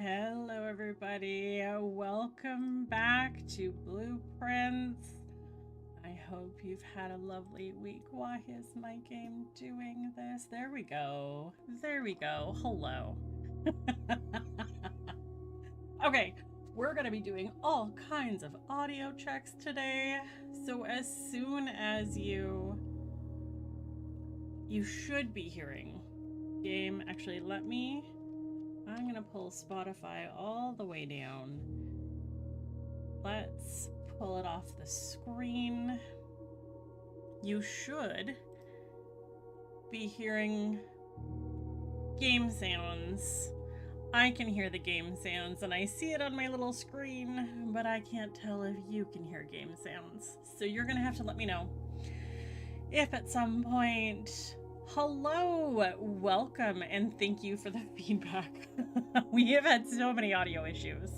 Hello, everybody. Welcome back to Blueprints. I hope you've had a lovely week. Why is my game doing this? There we go. There we go. Hello. Okay, we're going to be doing all kinds of audio checks today. So as soon as you should be hearing game, actually I'm gonna pull Spotify all the way down. Let's pull it off the screen. You should be hearing game sounds. I can hear the game sounds and I see it on my little screen, but I can't tell if you can hear game sounds. So you're gonna have to let me know if at some point. Hello, welcome, and thank you for the feedback. We have had so many audio issues.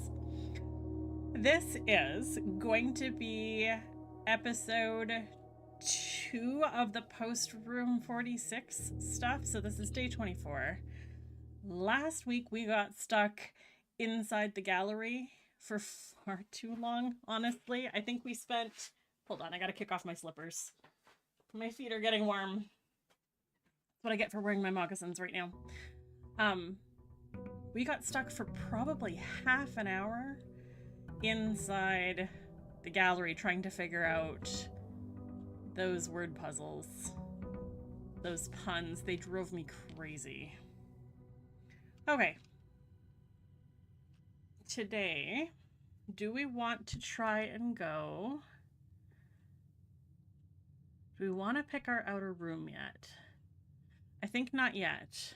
This is going to be episode 2 of the post Room 46 stuff. So this is day 24. Last week we got stuck inside the gallery for far too long, honestly. I think we spent... Hold on, I gotta kick off my slippers. My feet are getting warm. What I get for wearing my moccasins right now. We got stuck for probably half an hour inside the gallery trying to figure out those word puzzles. Those puns, they drove me crazy. Okay. Today, do we want to try and go? Do we want to pick our outer room yet? I think not yet.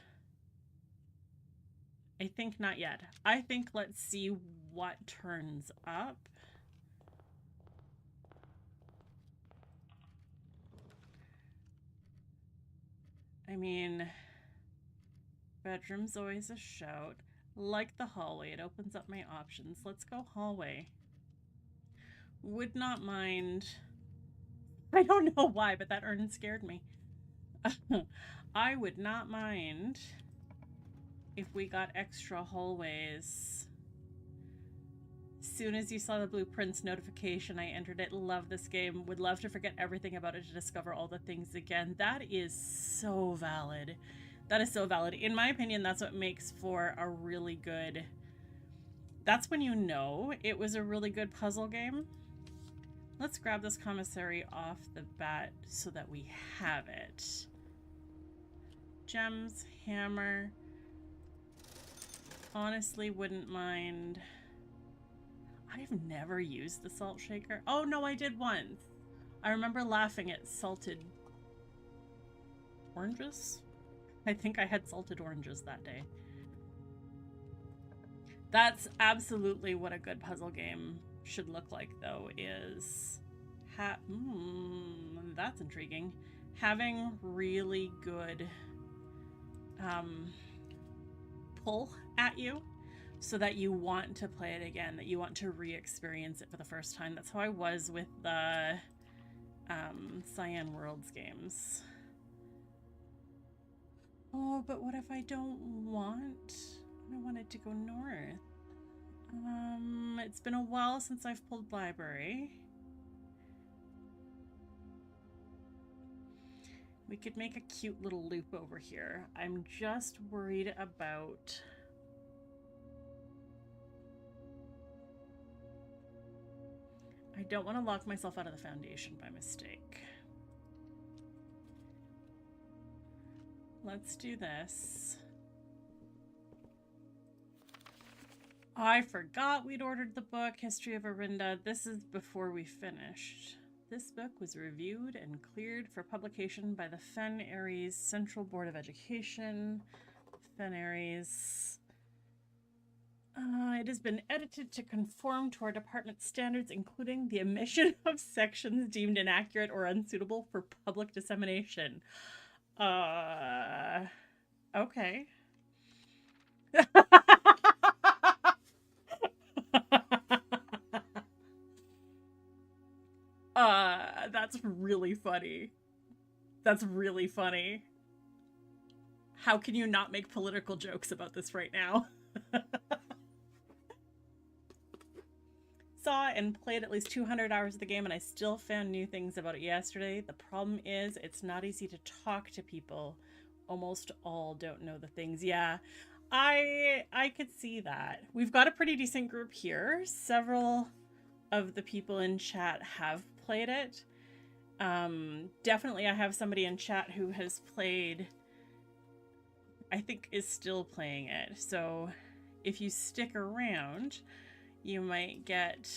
I think let's see what turns up. I mean, bedroom's always a shout. Like the hallway, it opens up my options. Let's go hallway. Would not mind. I don't know why, but that urn scared me. I would not mind if we got extra hallways. Soon as you saw the Blueprints notification, I entered it. Love this game. Would love to forget everything about it to discover all the things again. That is so valid. That is so valid. In my opinion, that's what makes for a really good... That's when you know it was a really good puzzle game. Let's grab this commissary off the bat so that we have it. Gems, hammer. Honestly, wouldn't mind. I've never used the salt shaker. Oh no, I did once. I remember laughing at salted oranges. I think I had salted oranges that day. That's absolutely what a good puzzle game should look like, though, is... that's intriguing. Having really good pull at you so that you want to play it again, that you want to re-experience it for the first time. That's how I was with the Cyan Worlds games. Oh, but what if I don't want? I wanted to go north. It's been a while since I've pulled library. We could make a cute little loop over here. I'm just worried about... I don't want to lock myself out of the foundation by mistake. Let's do this. I forgot we'd ordered the book, History of Orinda. This is before we finished. This book was reviewed and cleared for publication by the Fen Aries Central Board of Education. Fen Aries. It has been edited to conform to our department standards, including the omission of sections deemed inaccurate or unsuitable for public dissemination. Okay. That's really funny. That's really funny. How can you not make political jokes about this right now? saw and played at least 200 hours of the game, and I still found new things about it yesterday. The problem is it's not easy to talk to people. Almost all don't know the things. Yeah, I could see that. We've got a pretty decent group here. Several of the people in chat have played it. Definitely I have somebody in chat who has played, I think is still playing it. So if you stick around, you might get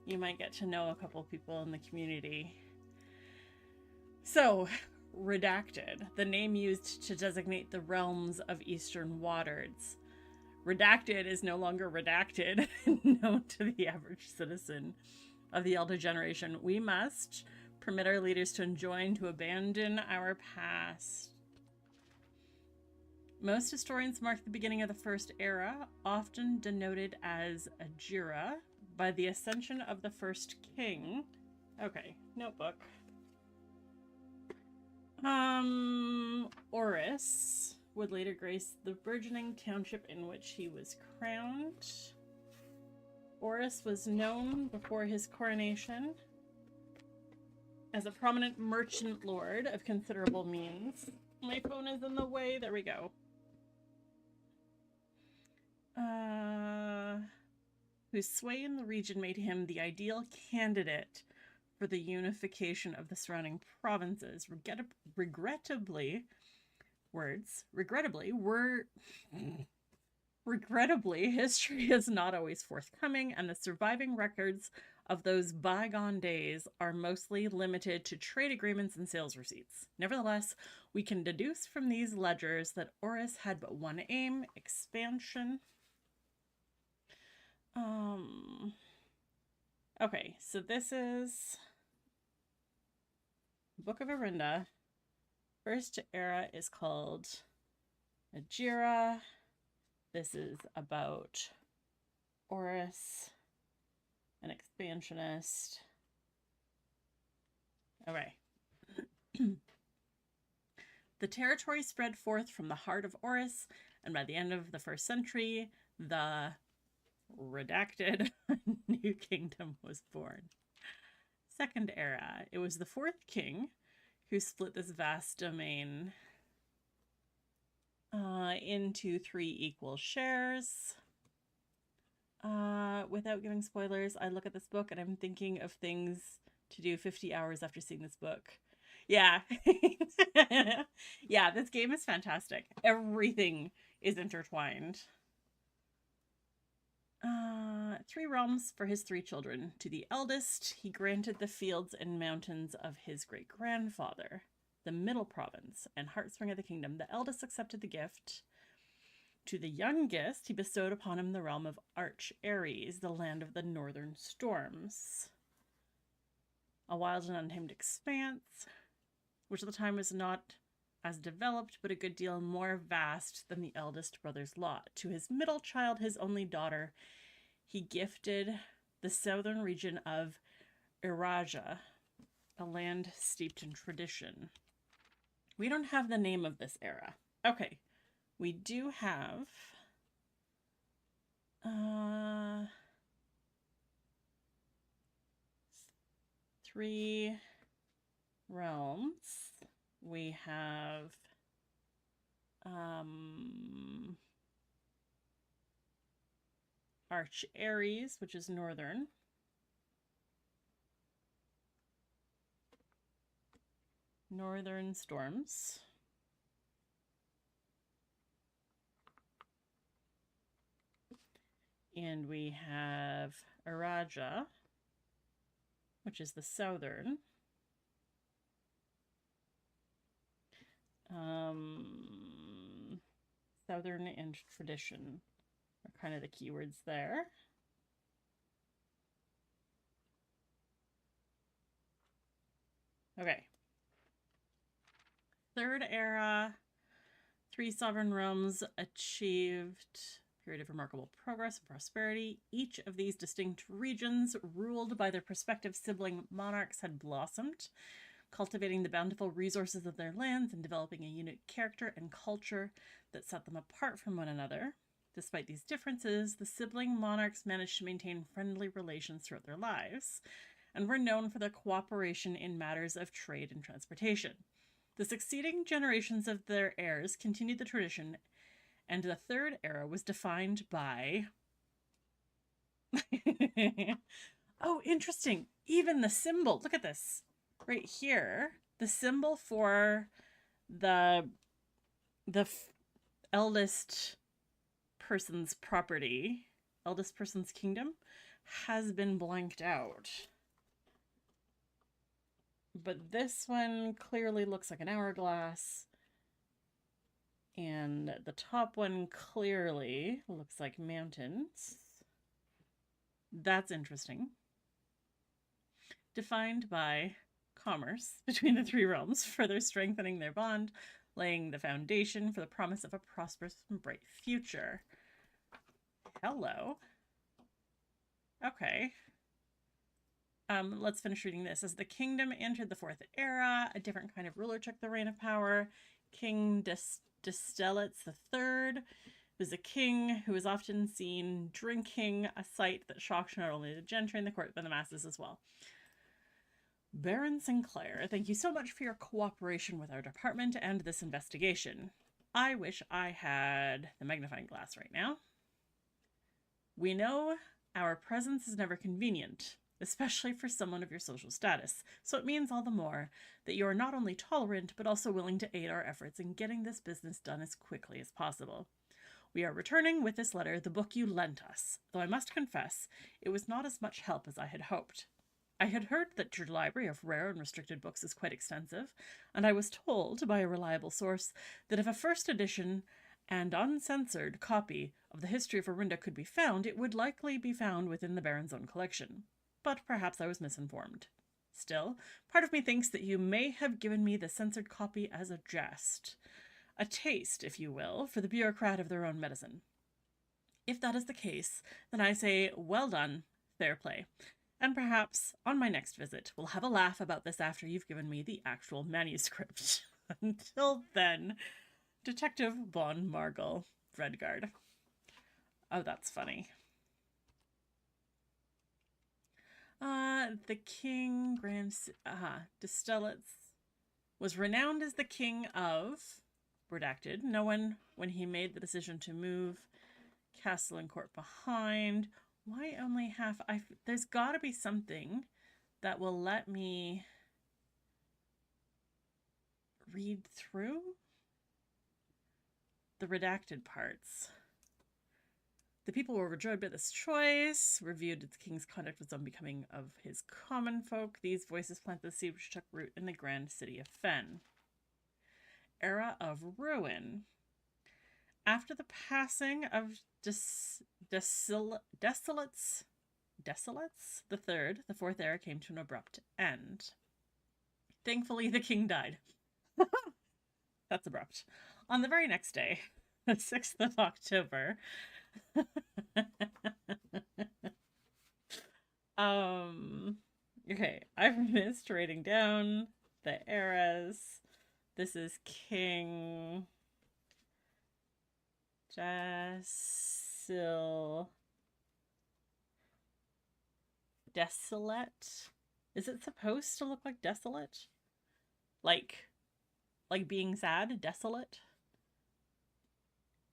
to know a couple people in the community. So, Redacted, the name used to designate the realms of Eastern Waters. Redacted is no longer redacted, known to the average citizen of the Elder generation. We must permit our leaders to enjoin to abandon our past. Most historians mark the beginning of the First Era, often denoted as Ajira, by the ascension of the first king. Okay, notebook. Oris would later grace the burgeoning township in which he was crowned. Oris was known before his coronation as a prominent merchant lord of considerable means. My phone is in the way. There we go. Whose sway in the region made him the ideal candidate for the unification of the surrounding provinces. Regrettably, history is not always forthcoming, and the surviving records of those bygone days are mostly limited to trade agreements and sales receipts. Nevertheless, we can deduce from these ledgers that Oris had but one aim: expansion. Okay, so this is Book of Arinda. First era is called Ajira. This is about Oris, an expansionist. Okay. The territory spread forth from the heart of Oris, and by the end of the 1st century, the redacted new kingdom was born. Second era. It was the 4th king who split this vast domain into 3 equal shares. Without giving spoilers, I look at this book and I'm thinking of things to do 50 hours after seeing this book. Yeah. Yeah, this game is fantastic. Everything is intertwined. 3 realms for his 3 children. To the eldest, he granted the fields and mountains of his great-grandfather, the middle province and heartspring of the kingdom. The eldest accepted the gift. To the youngest, he bestowed upon him the realm of Arch Ares, the land of the northern storms. A wild and untamed expanse, which at the time was not as developed, but a good deal more vast than the eldest brother's lot. To his middle child, his only daughter, he gifted the southern region of Iraja, a land steeped in tradition. We don't have the name of this era. Okay, we do have 3 realms. We have Arch Ares, which is northern. Northern storms. And we have Iraja, which is the southern. Southern and tradition are kind of the keywords there. Okay. Third era, 3 sovereign realms achieved a period of remarkable progress and prosperity. Each of these distinct regions, ruled by their prospective sibling monarchs, had blossomed, cultivating the bountiful resources of their lands and developing a unique character and culture that set them apart from one another. Despite these differences, the sibling monarchs managed to maintain friendly relations throughout their lives, and were known for their cooperation in matters of trade and transportation. The succeeding generations of their heirs continued the tradition, and the third era was defined by. Oh, interesting. Even the symbol. Look at this. Right here. The symbol for the eldest person's property, eldest person's kingdom, has been blanked out. But this one clearly looks like an hourglass. And the top one clearly looks like mountains. That's interesting. Defined by commerce between the three realms, further strengthening their bond, laying the foundation for the promise of a prosperous and bright future. Hello. Okay. Let's finish reading this. As the kingdom entered the fourth era, a different kind of ruler took the reign of power. King Destellitz III was a king who was often seen drinking, a sight that shocked not only the gentry in the court, but the masses as well. Baron Sinclair, thank you so much for your cooperation with our department and this investigation. I wish I had the magnifying glass right now. We know our presence is never convenient, especially for someone of your social status, so it means all the more that you are not only tolerant, but also willing to aid our efforts in getting this business done as quickly as possible. We are returning with this letter the book you lent us, though I must confess it was not as much help as I had hoped. I had heard that your library of rare and restricted books is quite extensive, and I was told by a reliable source that if a first edition and uncensored copy of the history of Orinda could be found, it would likely be found within the Baron's own collection. But perhaps I was misinformed. Still, part of me thinks that you may have given me the censored copy as a jest. A taste, if you will, for the bureaucrat of their own medicine. If that is the case, then I say, well done, fair play. And perhaps, on my next visit, we'll have a laugh about this after you've given me the actual manuscript. Until then, Detective Von Margel, Redguard. Oh, that's funny. The king, Destellitz, was renowned as the king of, redacted, no one when he made the decision to move castle and court behind. Why only half? There's got to be something that will let me read through the redacted parts. The people were overjoyed by this choice, reviewed the king's conduct with some becoming of his common folk. These voices planted the seed which took root in the grand city of Fen. Era of ruin. After the passing of Destellitz III, the fourth era came to an abrupt end. Thankfully, the king died. That's abrupt. On the very next day, the 6th of October, okay, I've missed writing down the eras. This is King Desolate. Is it supposed to look like desolate? Like being sad? Desolate?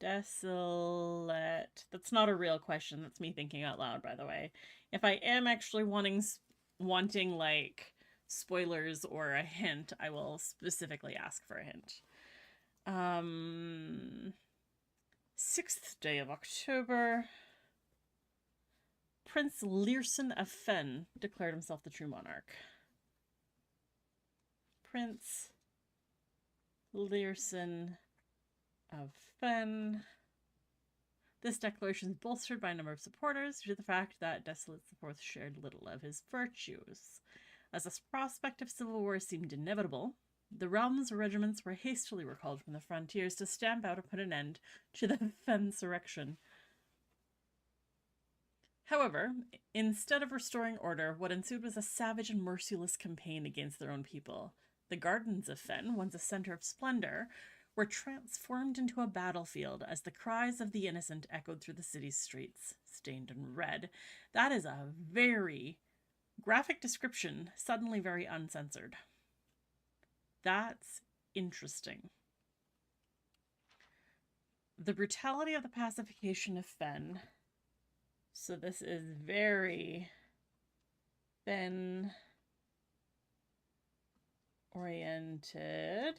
Desolate. That's not a real question. That's me thinking out loud, by the way. If I am actually wanting like spoilers or a hint, I will specifically ask for a hint. 6th day of October. Prince Learson of Fen declared himself the true monarch. Prince Learson of Fen. This declaration is bolstered by a number of supporters due to the fact that Destellitz IV shared little of his virtues. As the prospect of civil war seemed inevitable, the realm's regiments were hastily recalled from the frontiers to stamp out and put an end to the Fensurrection. However, instead of restoring order, what ensued was a savage and merciless campaign against their own people. The gardens of Fen, once a center of splendor, were transformed into a battlefield as the cries of the innocent echoed through the city's streets, stained in red. That is a very graphic description, suddenly very uncensored. That's interesting. The brutality of the pacification of Fen. So this is very Fen oriented.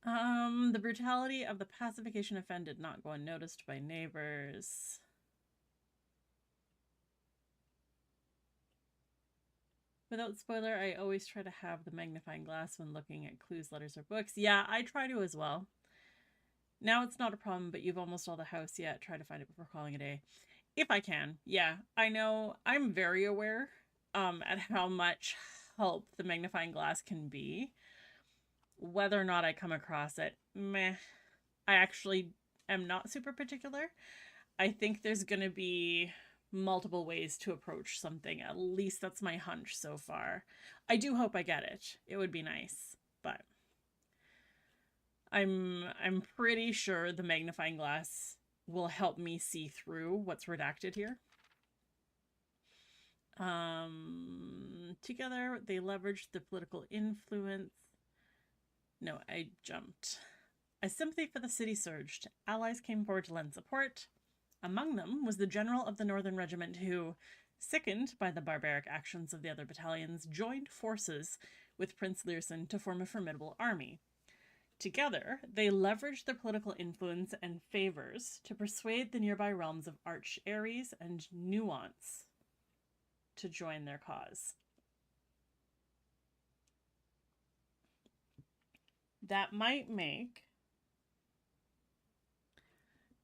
The brutality of the pacification of Fen did not go unnoticed by neighbors. Without spoiler, I always try to have the magnifying glass when looking at clues, letters, or books. Yeah, I try to as well. Now it's not a problem, but you've almost all the house yet. Try to find it before calling a day. If I can. Yeah, I know. I'm very aware at how much help the magnifying glass can be. Whether or not I come across it, meh. I actually am not super particular. I think there's going to be multiple ways to approach something. At least that's my hunch so far. I do hope I get it. It would be nice, but I'm pretty sure the magnifying glass will help me see through what's redacted here. Together, they leveraged the political influence. No, I jumped. As sympathy for the city surged, allies came forward to lend support. Among them was the general of the Northern Regiment who, sickened by the barbaric actions of the other battalions, joined forces with Prince Learson to form a formidable army. Together, they leveraged their political influence and favors to persuade the nearby realms of Arch Ares and Nuance to join their cause. That might make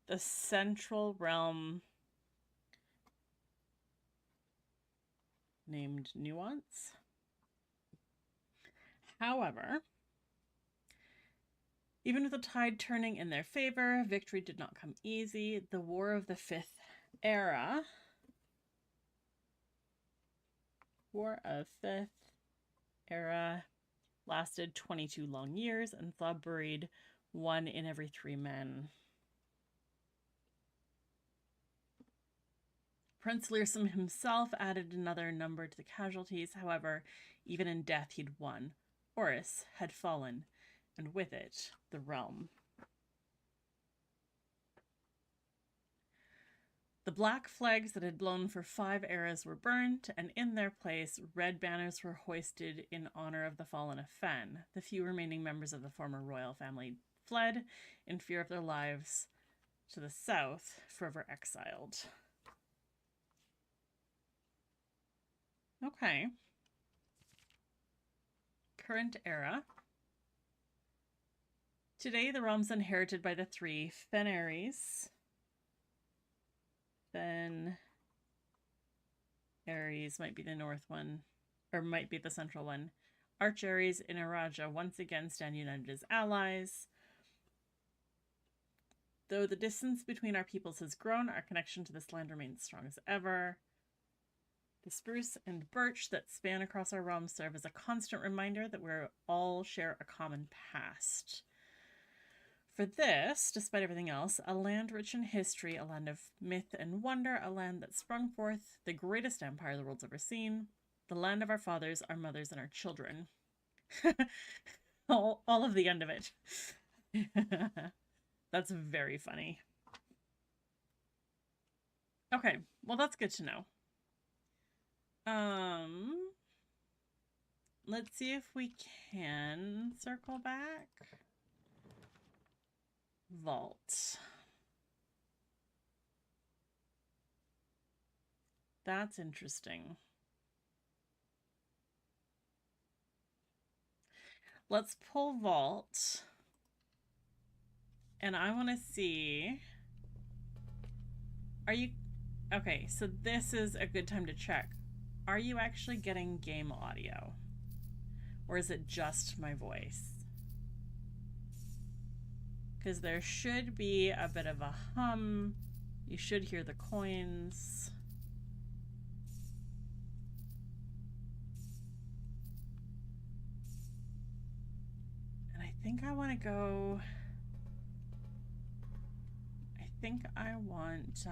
the central realm named Nuance. However, even with the tide turning in their favor, victory did not come easy. The War of the Fifth Era lasted 22 long years and saw buried 1 in every 3 men. Prince Learson himself added another number to the casualties. However, even in death he'd won. Oris had fallen, and with it, the realm. The black flags that had blown for 5 eras were burnt, and in their place, red banners were hoisted in honor of the fallen of Fen. The few remaining members of the former royal family fled in fear of their lives to the south, forever exiled. Okay. Current era. Today, the realm's inherited by the 3 Fen-Ares. Fen-Ares might be the north one, or might be the central one. Arch Ares and Araja once again stand united as allies. Though the distance between our peoples has grown, our connection to this land remains strong as ever. The spruce and birch that span across our realm serve as a constant reminder that we all share a common past. For this, despite everything else, a land rich in history, a land of myth and wonder, a land that sprung forth the greatest empire the world's ever seen, the land of our fathers, our mothers, and our children. all of the end of it. That's very funny. Okay, well, that's good to know. Let's see if we can circle back. Vault. That's interesting. Let's pull Vault. And I want to see... Are you... Okay, so this is a good time to check. Are you actually getting game audio? Or is it just my voice? Because there should be a bit of a hum. You should hear the coins. think I want to go... I think I want,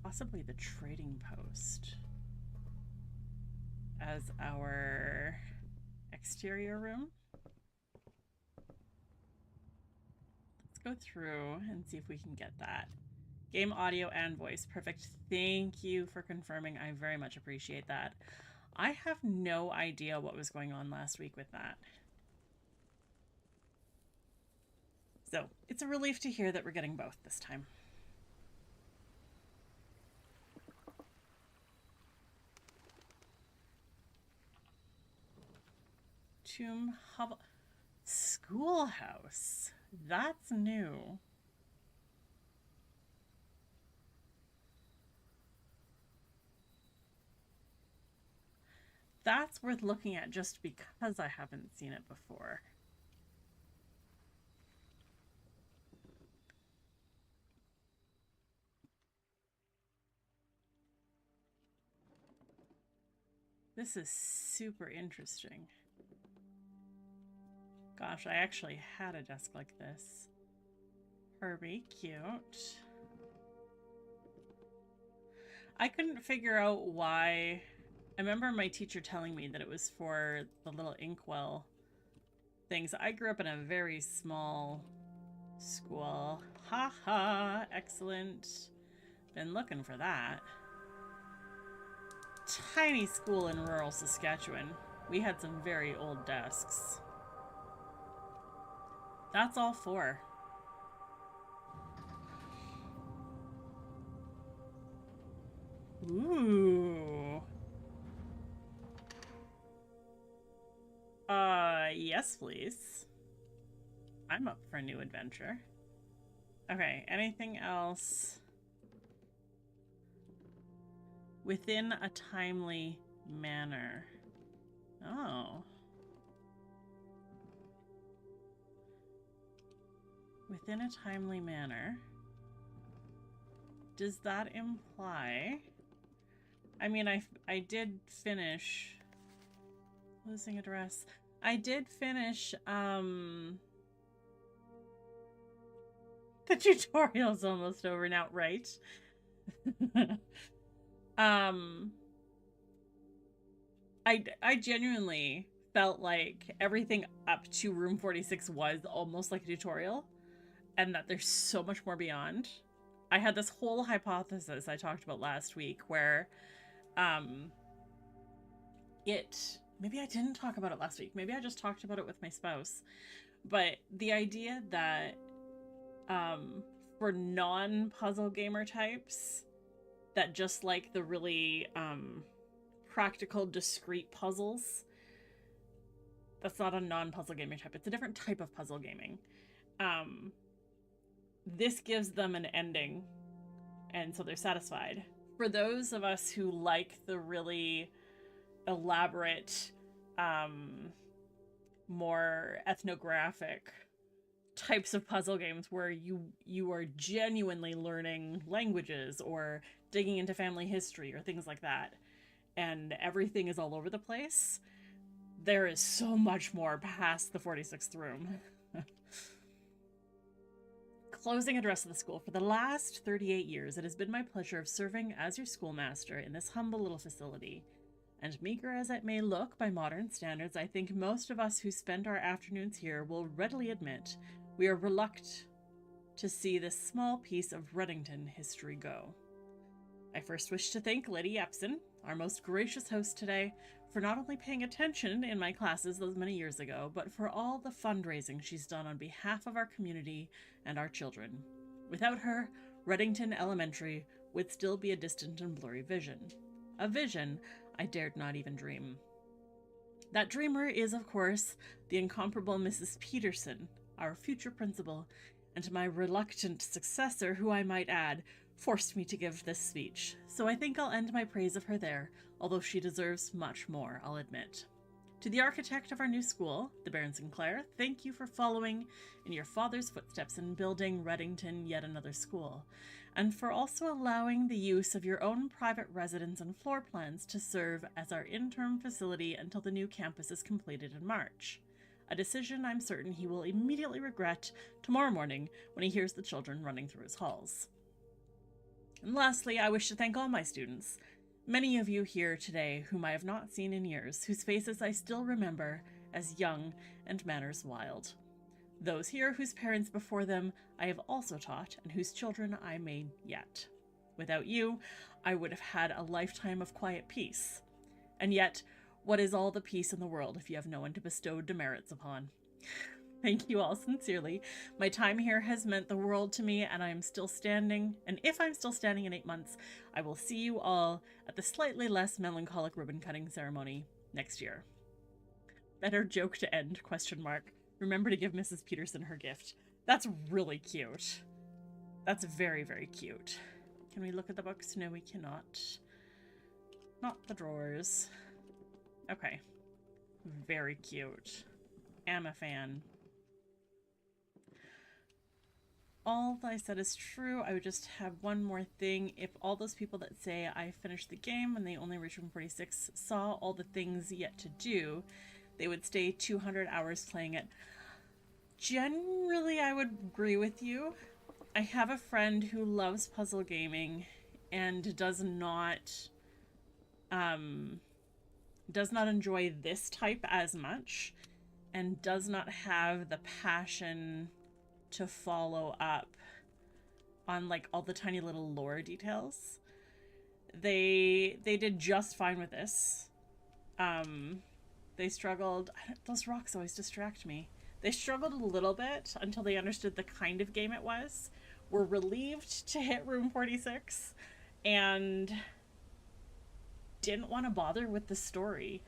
possibly the trading post as our exterior room. Let's go through and see if we can get that. Game audio and voice. Perfect. Thank you for confirming. I very much appreciate that. I have no idea what was going on last week with that. So it's a relief to hear that we're getting both this time. Tomb Hovel Schoolhouse. That's new. That's worth looking at just because I haven't seen it before. This is super interesting. Gosh, I actually had a desk like this. Herbie, cute. I couldn't figure out why. I remember my teacher telling me that it was for the little inkwell things. I grew up in a very small school. Ha ha, excellent. Been looking for that. Tiny school in rural Saskatchewan. We had some very old desks. That's all four. Ooh. Yes, please. I'm up for a new adventure. Okay, anything else? Within a timely manner. Oh. Within a timely manner. Does that imply... I mean, I did finish... Losing address. I did finish, the tutorial's almost over now, right? I genuinely felt like everything up to room 46 was almost like a tutorial, and that there's so much more beyond. I had this whole hypothesis I talked about last week where, maybe I didn't talk about it last week. Maybe I just talked about it with my spouse. But the idea that for non-puzzle gamer types that just like the really practical, discrete puzzles, that's not a non-puzzle gaming type. It's a different type of puzzle gaming. This gives them an ending, and so they're satisfied. For those of us who like the really elaborate, more ethnographic types of puzzle games where you are genuinely learning languages or digging into family history or things like that, and everything is all over the place, there is so much more past the 46th room. Closing address of the school. For the last 38 years, it has been my pleasure of serving as your schoolmaster in this humble little facility. And meager as it may look by modern standards, I think most of us who spend our afternoons here will readily admit we are reluctant to see this small piece of Redington history go. I first wish to thank Lady Epson, our most gracious host today, for not only paying attention in my classes those many years ago, but for all the fundraising she's done on behalf of our community and our children. Without her, Redington Elementary would still be a distant and blurry vision. A vision I dared not even dream. That dreamer is, of course, the incomparable Mrs. Peterson, our future principal, and my reluctant successor, who I might add, forced me to give this speech. So I think I'll end my praise of her there, although she deserves much more, I'll admit. To the architect of our new school, the Baron Sinclair, thank you for following in your father's footsteps in building Redington yet another school, and for also allowing the use of your own private residence and floor plans to serve as our interim facility until the new campus is completed in March. a decision I'm certain he will immediately regret tomorrow morning when he hears the children running through his halls. And lastly, I wish to thank all my students, many of you here today whom I have not seen in years, whose faces I still remember as young and manners wild. Those here whose parents before them I have also taught, and whose children I may yet. Without you, I would have had a lifetime of quiet peace. And yet, what is all the peace in the world if you have no one to bestow demerits upon? Thank you all sincerely. My time here has meant the world to me, and I am still standing. And if I'm still standing in 8 months, I will see you all at the slightly less melancholic ribbon-cutting ceremony next year. Better joke to end, ? Remember to give Mrs. Peterson her gift. That's really cute. That's very, very cute. Can we look at the books? No, we cannot. Not the drawers. Okay. Very cute. Am a fan. All that I said is true. I would just have one more thing. If all those people that say I finished the game and they only reached room 46 saw all the things yet to do, they would stay 200 hours playing it. Generally, I would agree with you. I have a friend who loves puzzle gaming and does not enjoy this type as much, and does not have the passion to follow up on like all the tiny little lore details. They did just fine with this. They struggled. Those rocks always distract me. They struggled a little bit until they understood the kind of game it was. Were relieved to hit room 46 and didn't want to bother with the story.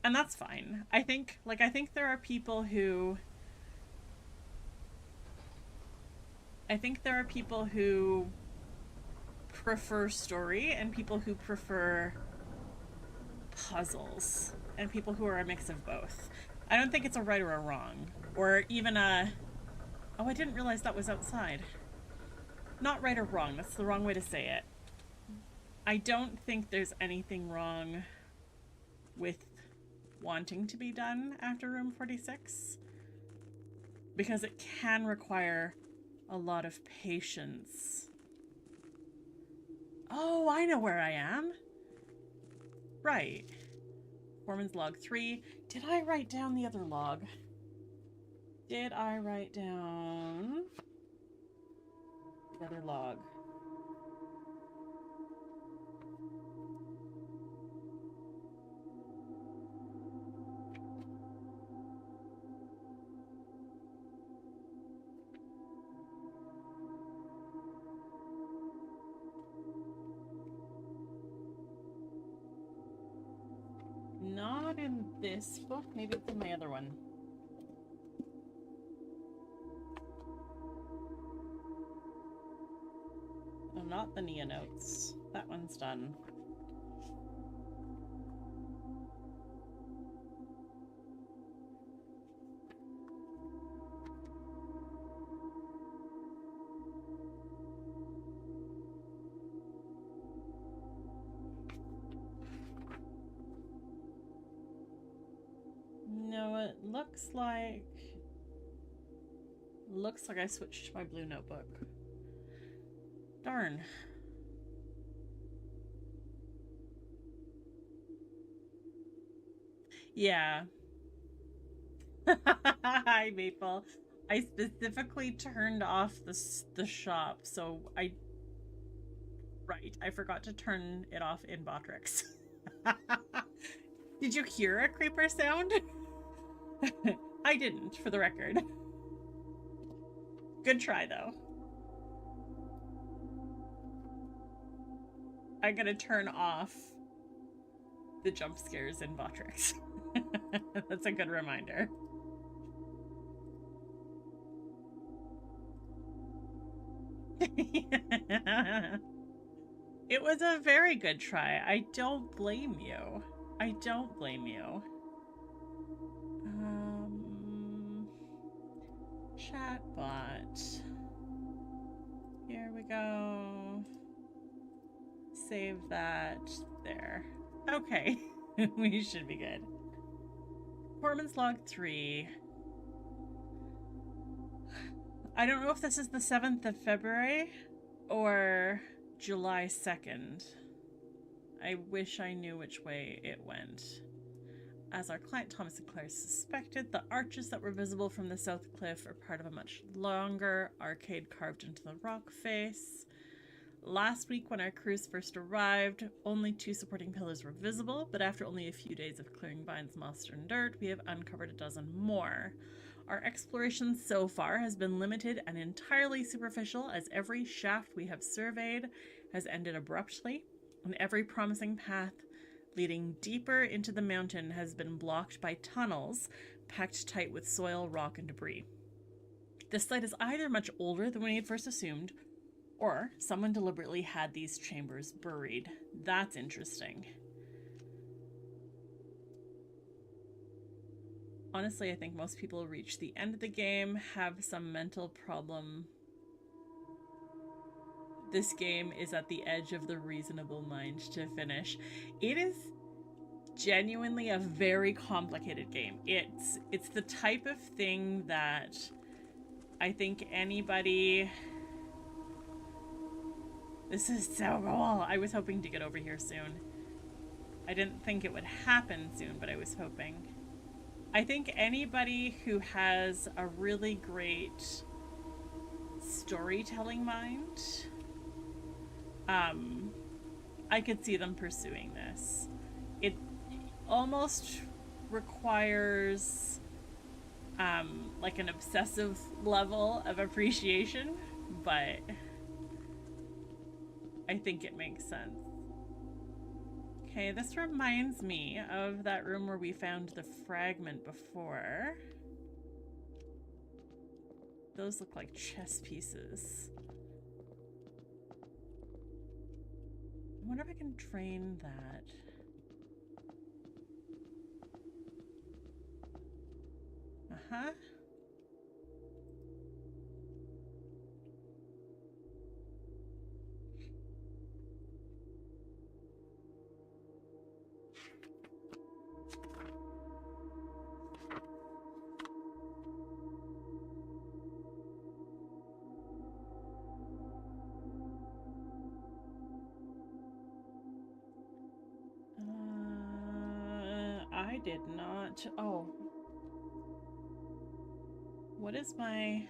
And that's fine. I think there are people who prefer story, and people who prefer puzzles, and people who are a mix of both. I don't think it's a right or a wrong, or even a... Oh, I didn't realize that was outside. Not right or wrong, that's the wrong way to say it. I don't think there's anything wrong with wanting to be done after room 46, because it can require a lot of patience. Oh, I know where I am. Right. Foreman's log 3. Did I write down the other log? Did I write down the other log? Not in this book. Maybe it's in my other one. Oh, not the Nia notes. That one's done. No, it looks like I switched to my blue notebook. Darn. Yeah. Hi, Maple. I specifically turned off the shop, so I forgot to turn it off in Botrix. Did you hear a creeper sound? I didn't, for the record. Good try, though. I'm gonna turn off the jump scares in Botrix. That's a good reminder. It was a very good try. I don't blame you. I don't blame you. Chatbot. Here we go. Save that there. Okay. We should be good. Foreman's log 3. I don't know if this is the 7th of February or July 2nd. I wish I knew which way it went. As our client Thomas and Claire suspected, the arches that were visible from the south cliff are part of a much longer arcade carved into the rock face. Last week, when our crews first arrived, only 2 supporting pillars were visible, but after only a few days of clearing vines, moss, and dirt, we have uncovered a dozen more. Our exploration so far has been limited and entirely superficial, as every shaft we have surveyed has ended abruptly, and every promising path leading deeper into the mountain has been blocked by tunnels packed tight with soil, rock, and debris. This site is either much older than we had first assumed, or someone deliberately had these chambers buried. That's interesting. Honestly, I think most people reach the end of the game, have some mental problem. This game is at the edge of the reasonable mind to finish. It is genuinely a very complicated game. It's the type of thing that I think anybody... This is so cool. I was hoping to get over here soon. I didn't think it would happen soon, but I was hoping. I think anybody who has a really great storytelling mind, I could see them pursuing this. It almost requires like an obsessive level of appreciation, but I think it makes sense. Okay, this reminds me of that room where we found the fragment before. Those look like chess pieces. I wonder if I can drain that. Uh-huh. I did not. Oh. What is my...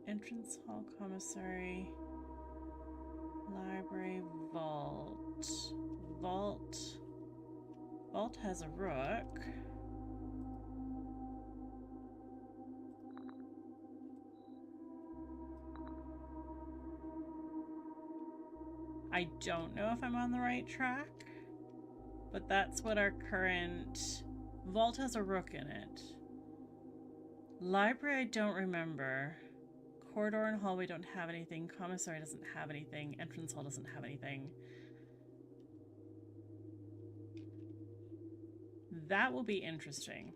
Entrance hall, commissary, library, vault. Vault has a rook. I don't know if I'm on the right track, but that's what our current... Vault has a rook in it. Library, I don't remember. Corridor and hallway don't have anything. Commissary doesn't have anything. Entrance hall doesn't have anything. That will be interesting.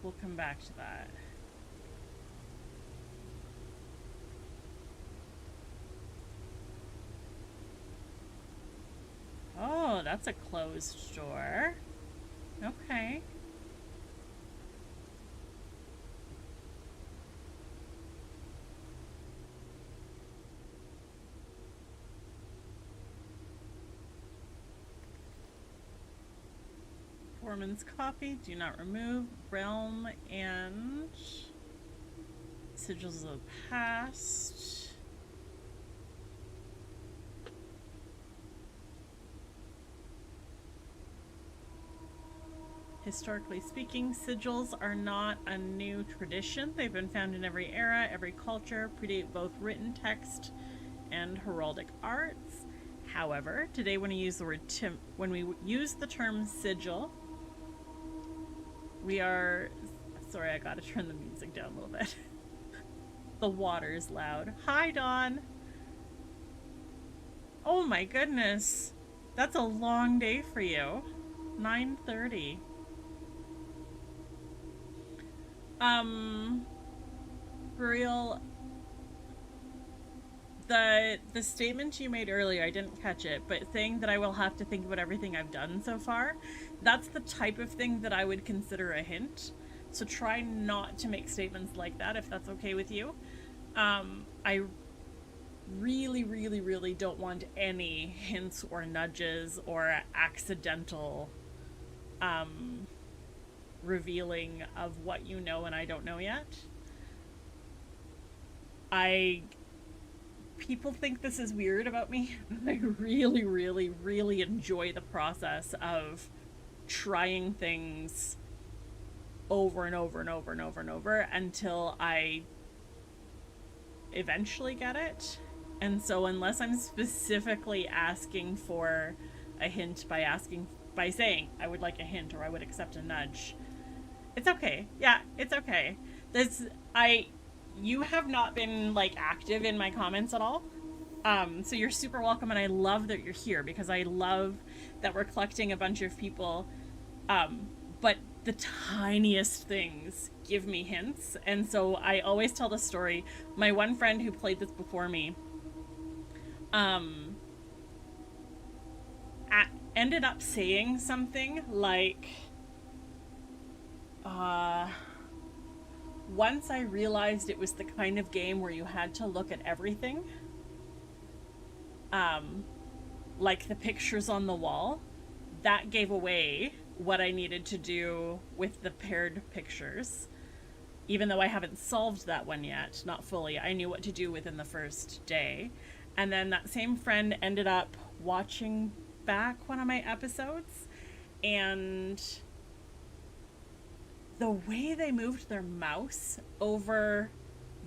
We'll come back to that. Oh, that's a closed door. Okay. Foreman's copy, do not remove. Realm and Sigils of the Past. Historically speaking, sigils are not a new tradition. They've been found in every era, every culture, predate both written text and heraldic arts. However, today when we use the term sigil, we are... Sorry, I gotta turn the music down a little bit. The water's loud. Hi, Dawn! Oh my goodness! That's a long day for you. 9:30. For real, the statement you made earlier, I didn't catch it, but saying that I will have to think about everything I've done so far, that's the type of thing that I would consider a hint. So try not to make statements like that if that's okay with you. I really, really, really don't want any hints or nudges or accidental revealing of what you know and I don't know yet. People think this is weird about me. I really, really, really enjoy the process of trying things over and over and over and over and over until I eventually get it. And so unless I'm specifically asking for a hint by saying I would like a hint or I would accept a nudge, it's okay. Yeah, it's okay. You have not been like active in my comments at all. So you're super welcome, and I love that you're here because I love that we're collecting a bunch of people. But the tiniest things give me hints, and so I always tell the story. My one friend who played this before me, ended up saying something like, once I realized it was the kind of game where you had to look at everything, like the pictures on the wall, that gave away what I needed to do with the paired pictures. Even though I haven't solved that one yet, not fully, I knew what to do within the first day. And then that same friend ended up watching back one of my episodes, and the way they moved their mouse over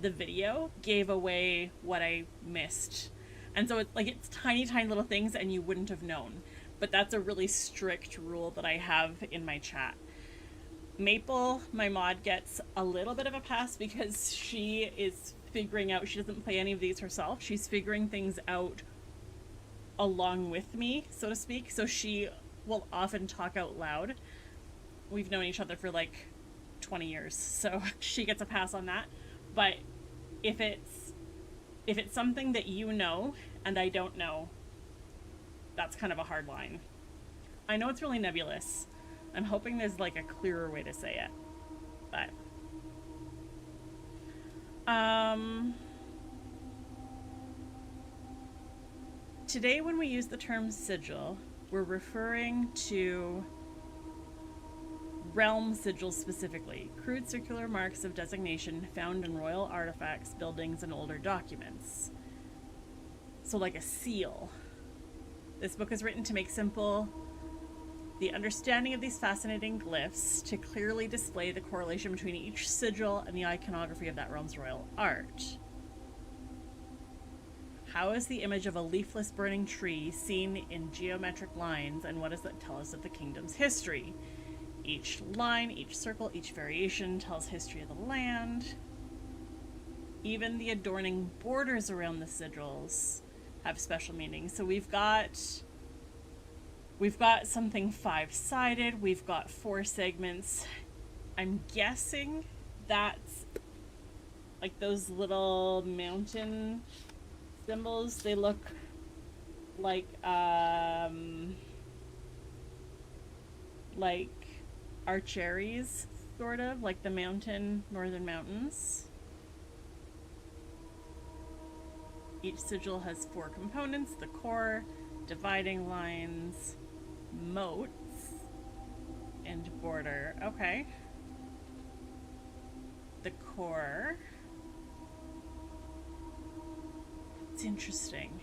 the video gave away what I missed. And so it's tiny, tiny little things and you wouldn't have known. But that's a really strict rule that I have in my chat. Maple, my mod, gets a little bit of a pass because she is figuring out, she doesn't play any of these herself. She's figuring things out along with me, so to speak. So she will often talk out loud. We've known each other for like 20 years, so she gets a pass on that. But if it's something that you know and I don't know, that's kind of a hard line. I know it's really nebulous. I'm hoping there's like a clearer way to say it. But today when we use the term sigil, we're referring to realm sigils specifically, crude circular marks of designation found in royal artifacts, buildings, and older documents. So like a seal. This book is written to make simple the understanding of these fascinating glyphs, to clearly display the correlation between each sigil and the iconography of that realm's royal art. How is the image of a leafless burning tree seen in geometric lines, and what does that tell us of the kingdom's history? Each line, each circle, each variation tells history of the land. Even the adorning borders around the sigils have special meanings. So we've got something 5-sided, we've got 4 segments. I'm guessing that's like those little mountain symbols. They look like our cherries, sort of like the northern mountains. Each sigil has 4 components: the core, dividing lines, moats, and border. Okay. The core. It's interesting.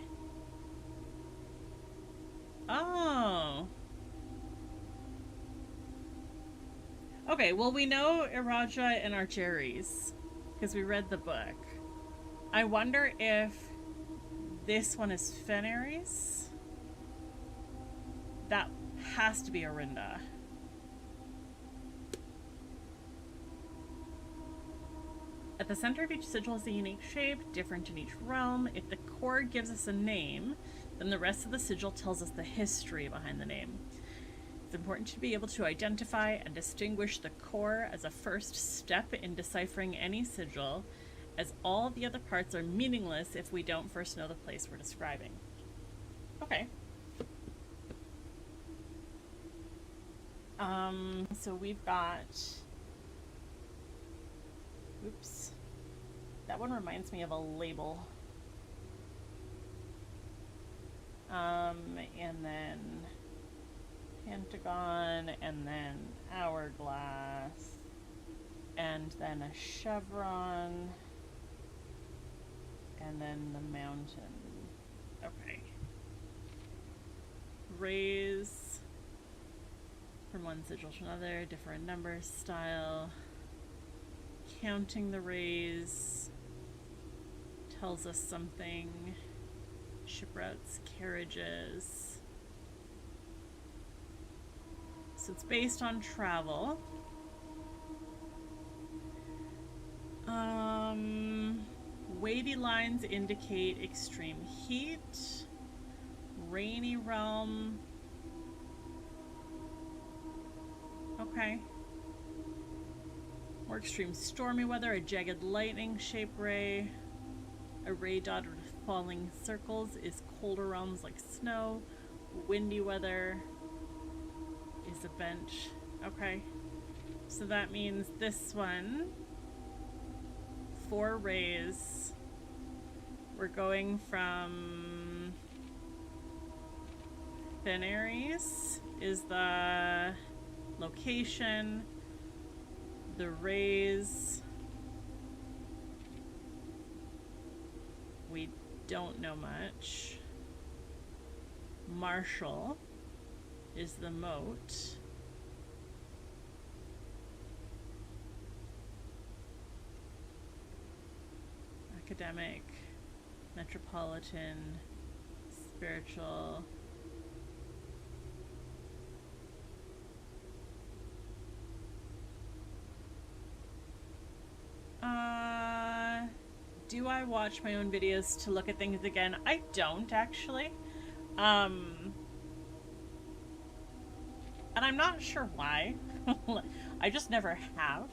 Oh. Okay, well, we know Iraja and Archeries because we read the book. I wonder if this one is Fenaries. That has to be Orinda. At the center of each sigil is a unique shape, different in each realm. If the core gives us a name, then the rest of the sigil tells us the history behind the name. It's important to be able to identify and distinguish the core as a first step in deciphering any sigil, as all the other parts are meaningless if we don't first know the place we're describing. Okay. So we've got... Oops. That one reminds me of a label. And then pentagon, and then hourglass, and then a chevron, and then the mountain. Okay. Rays from one sigil to another, different number, style. Counting the rays tells us something. Ship routes, carriages. So it's based on travel. Wavy lines indicate extreme heat. Rainy realm. Okay. More extreme stormy weather, a jagged lightning shape ray. A ray dotted with falling circles is colder realms like snow. Windy weather is a bench. Okay. So that means this one, 4 rays. We're going from Fenares is the location. The rays, we don't know much. Marshall is the moat. Academic, metropolitan, spiritual. Do I watch my own videos to look at things again? I don't, actually. And I'm not sure why. I just never have.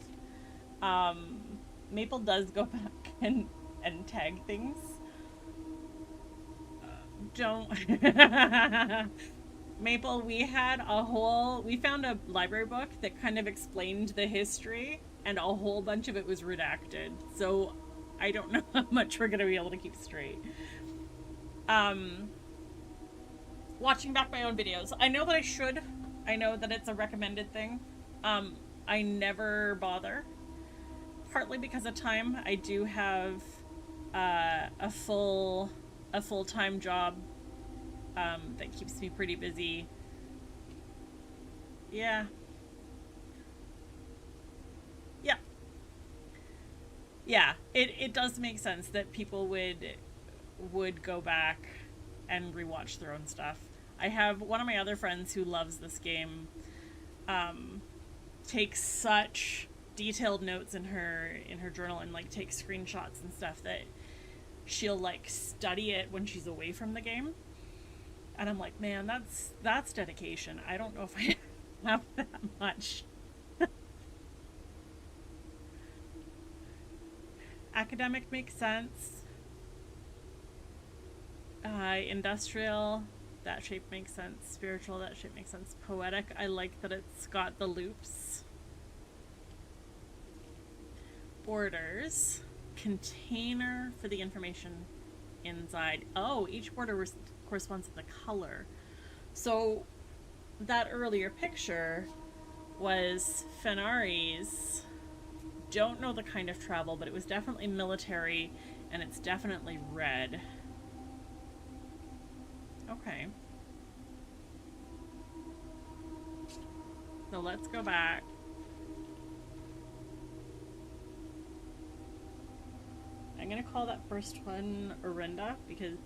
Maple does go back and tag things. Don't. Maple, we found a library book that kind of explained the history, and a whole bunch of it was redacted. So I don't know how much we're gonna be able to keep straight. Watching back my own videos. I know that I should. I know that it's a recommended thing. I never bother. Partly because of time. I do have a full-time job that keeps me pretty busy. Yeah. Yeah, it does make sense that people would go back and rewatch their own stuff. I have one of my other friends who loves this game, takes such detailed notes in her journal and like takes screenshots and stuff that she'll like study it when she's away from the game. And I'm like, man, that's dedication. I don't know if I have that much. Academic makes sense. Industrial, that shape makes sense. Spiritual, that shape makes sense. Poetic, I like that it's got the loops. Borders. Container for the information inside. Oh, each border corresponds to the color. So that earlier picture was Fenares. Don't know the kind of travel, but it was definitely military, and it's definitely red. Okay. So let's go back. I'm gonna call that first one Orinda, because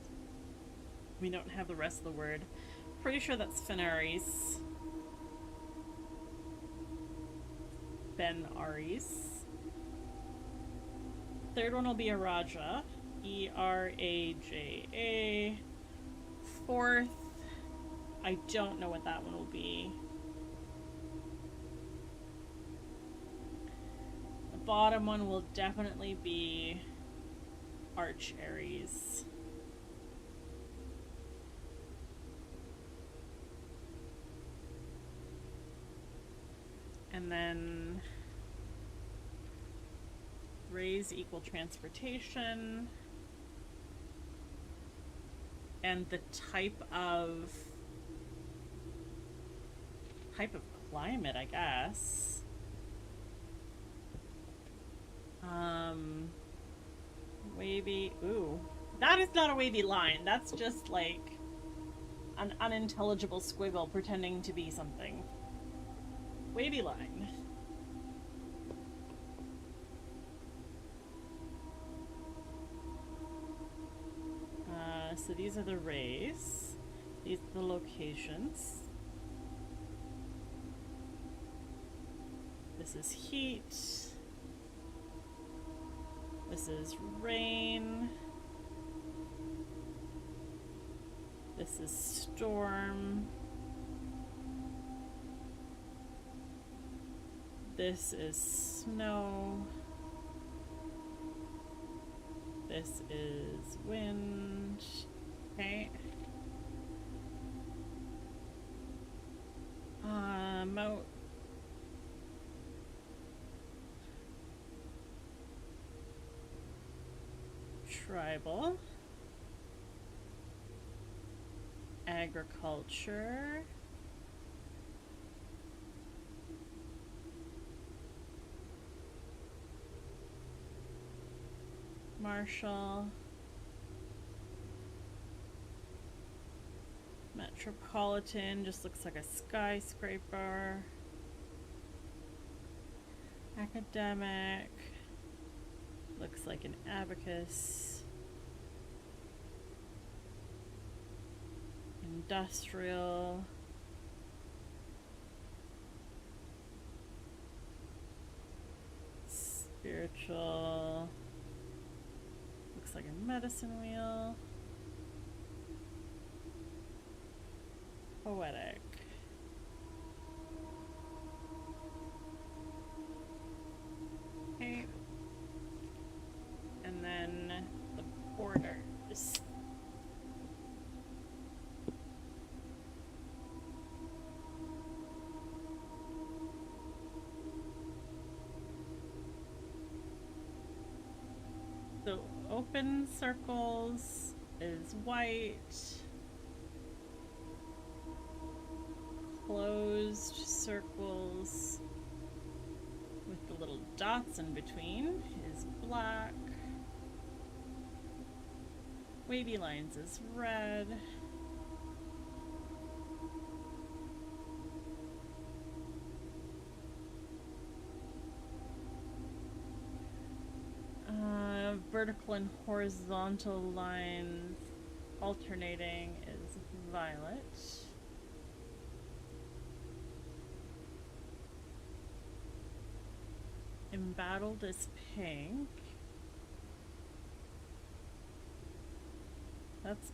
we don't have the rest of the word. Pretty sure that's Fenares. Fenares. Third one will be Eraja. E-R-A-J-A. Fourth, I don't know what that one will be. The bottom one will definitely be Arch Aries. And then raise equal transportation. And the type of climate, I guess. Wavy. Ooh. That is not a wavy line. That's just like an unintelligible squiggle pretending to be something. Wavy line. So these are the rays. These are the locations. This is heat. This is rain. This is storm. This is snow. This is wind. Okay. Tribal. Agriculture. Marshall. Metropolitan just looks like a skyscraper. Academic looks like an abacus. Industrial. Spiritual. Looks like a medicine wheel. Poetic. Okay. And then the borders. So open circles is white. Closed circles with the little dots in between is black. Wavy lines is red. Vertical and horizontal lines alternating is violet. Embattled is pink. That's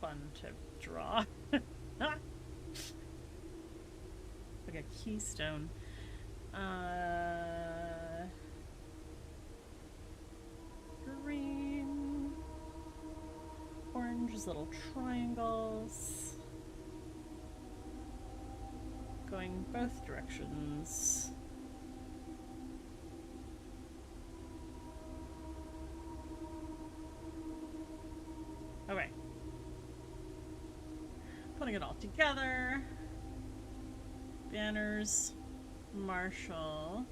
fun to draw. Like a keystone. Green. Orange is little triangles. Going both directions. Okay. Putting it all together. Banners, Marshall.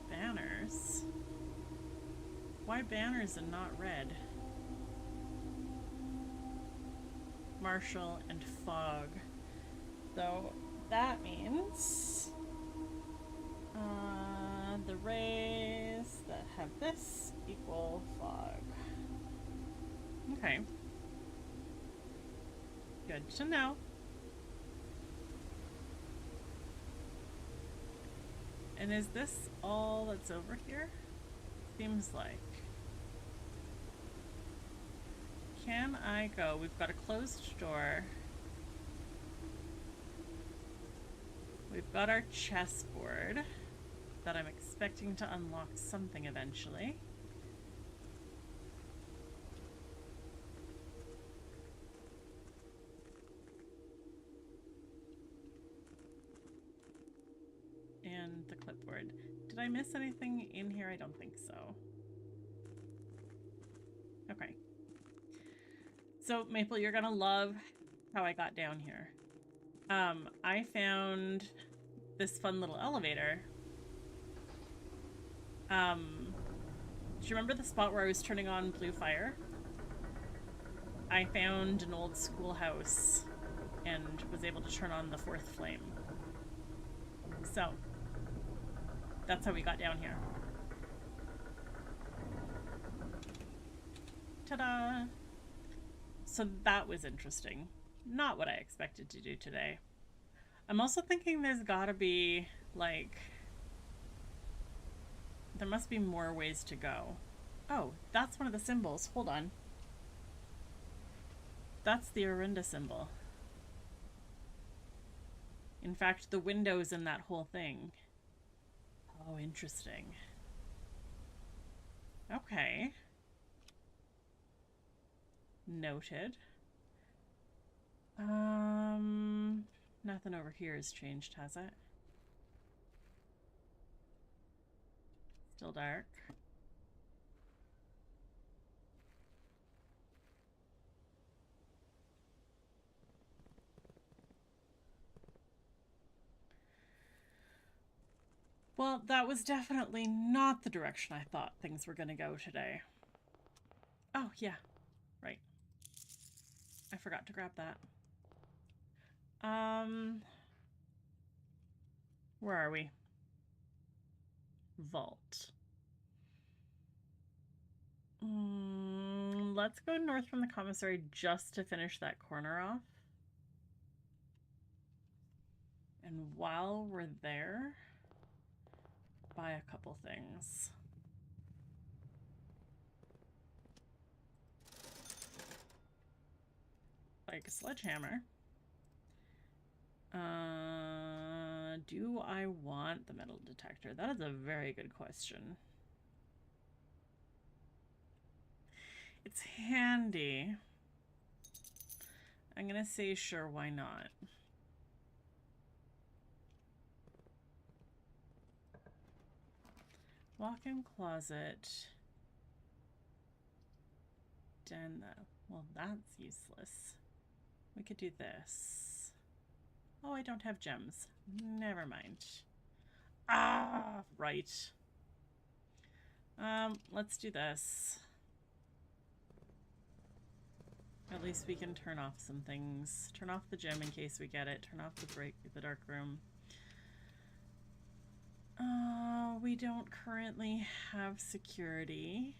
Banners? Why banners and not red? Marshall and fog. So that means the rays that have this equal fog. Okay. Good to know. And is this all that's over here? Seems like. Can I go? We've got a closed door. We've got our chessboard. that I'm expecting to unlock something eventually. And the clipboard. Did I miss anything in here? I don't think so. Okay. So, Maple, you're gonna love how I got down here. I found this fun little elevator. Do you remember the spot where I was turning on blue fire? I found an old schoolhouse and was able to turn on the fourth flame. So, that's how we got down here. Ta-da! So that was interesting. Not what I expected to do today. I'm also thinking there's gotta be, like... there must be more ways to go. Oh, that's one of the symbols. Hold on. That's the Orinda symbol. In fact, the windows in that whole thing. Oh, interesting. Okay. Noted. Nothing over here has changed, has it? Still dark. Well, that was definitely not the direction I thought things were going to go today. Oh, yeah. Right. I forgot to grab that. Where are we? Vault. Let's go north from the commissary just to finish that corner off. And while we're there, buy a couple things. Like a sledgehammer. Do I want the metal detector? That is a very good question. It's handy. I'm gonna say sure, why not? Walk-in closet. Den, well, that's useless. We could do this. Oh, I don't have gems. Never mind. Ah, right. Let's do this. At least we can turn off some things. Turn off the gem in case we get it. Turn off the dark room. We don't currently have security.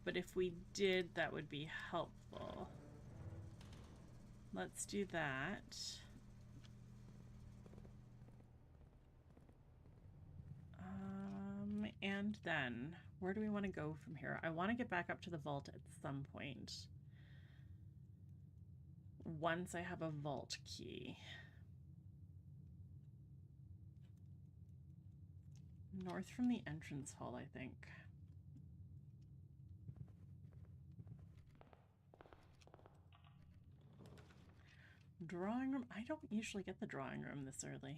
But if we did, that would be helpful. Let's do that. And then, where do we want to go from here? I want to get back up to the vault at some point. Once I have a vault key. North from the entrance hall, I think. Drawing room? I don't usually get the drawing room this early.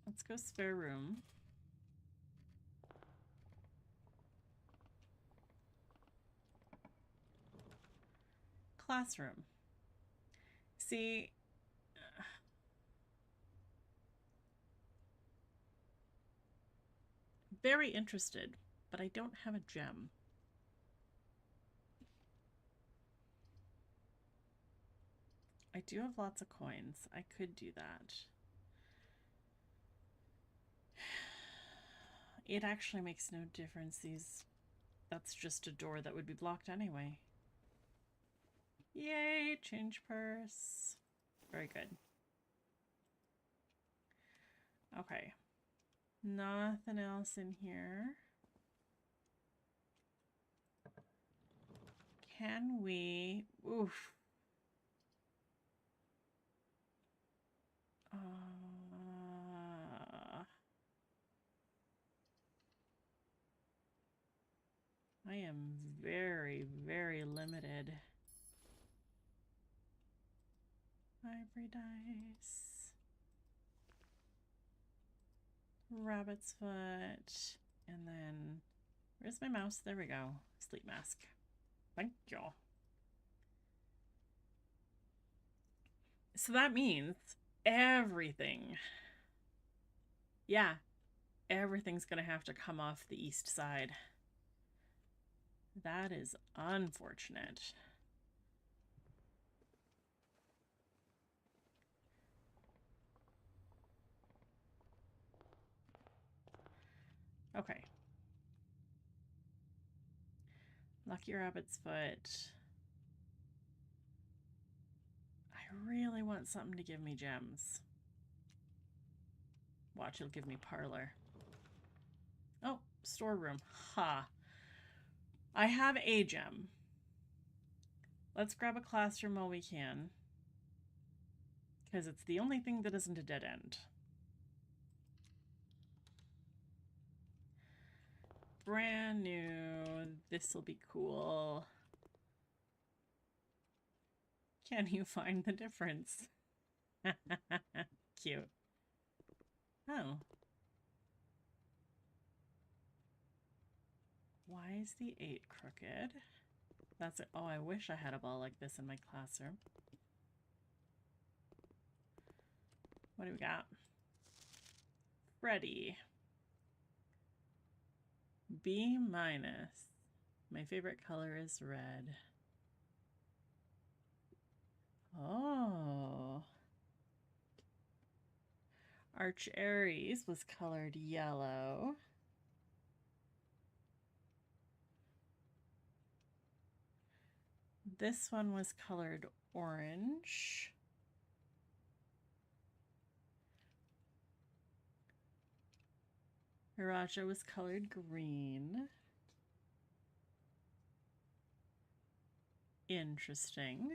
Let's go spare room. Classroom. See, very interested, but I don't have a gem. I do have lots of coins. I could do that. It actually makes no difference. That's just a door that would be blocked anyway. Yay, change purse. Very good. Okay. Nothing else in here. Can we... Oof. I am very, very limited. Ivory dice. Rabbit's foot. And then, where's my mouse? There we go. Sleep mask. Thank you. So that means everything. Yeah, everything's gonna have to come off the east side. That is unfortunate. Okay. Lucky Rabbit's foot. I really want something to give me gems. Watch, it'll give me parlor. Oh, storeroom. Ha. I have a gem. Let's grab a classroom while we can. Because it's the only thing that isn't a dead end. Brand new. This'll be cool. Can you find the difference? Cute. Oh. Why is the 8 crooked? That's it. Oh, I wish I had a ball like this in my classroom. What do we got? Freddy. B minus. My favorite color is red. Oh. Arch Aries was colored yellow. This one was colored orange. Miraja was colored green. Interesting.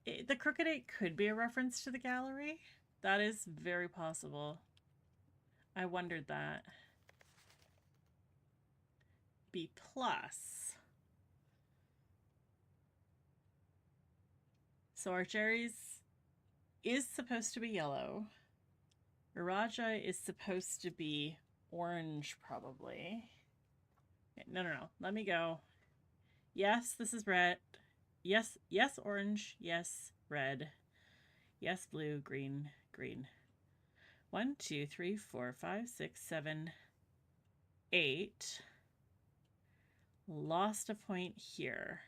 The Crooked 8 could be a reference to the gallery. That is very possible. I wondered that. B plus. So Arch Aries is supposed to be yellow. Miraja is supposed to be orange, probably. No. Let me go. Yes, this is red. Yes, orange. Yes, red. Yes, blue, green, green. 1, 2, 3, 4, 5, 6, 7, 8. Lost a point here.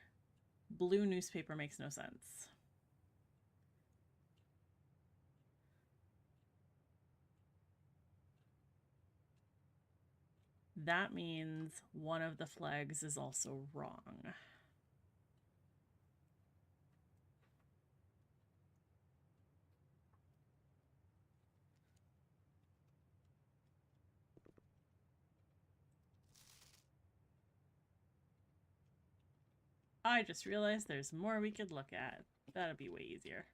Blue newspaper makes no sense. That means one of the flags is also wrong. I just realized there's more we could look at. That'd be way easier.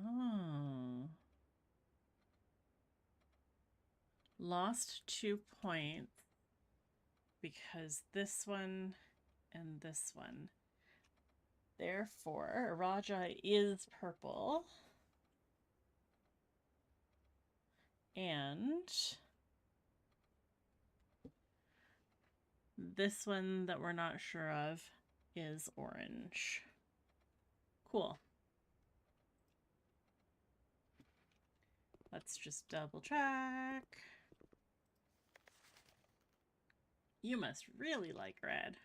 Oh. Lost 2 points because this one and this one. Therefore, Raja is purple. And this one that we're not sure of is orange. Cool. Let's just double check. You must really like red.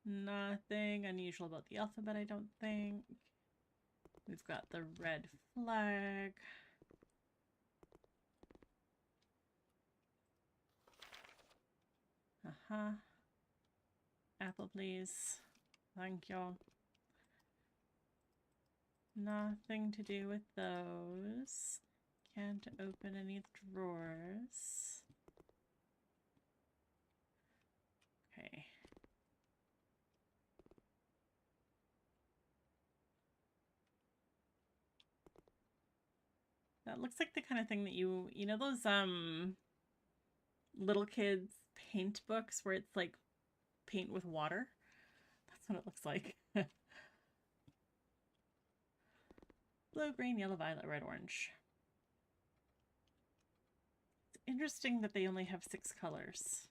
Nothing unusual about the alphabet, I don't think. We've got the red flag. Apple, please. Thank you. Nothing to do with those. Can't open any drawers. Okay. That looks like the kind of thing that you know those little kids paint books where it's like paint with water? That's what it looks like. Blue, green, yellow, violet, red, orange. It's interesting that they only have 6 colors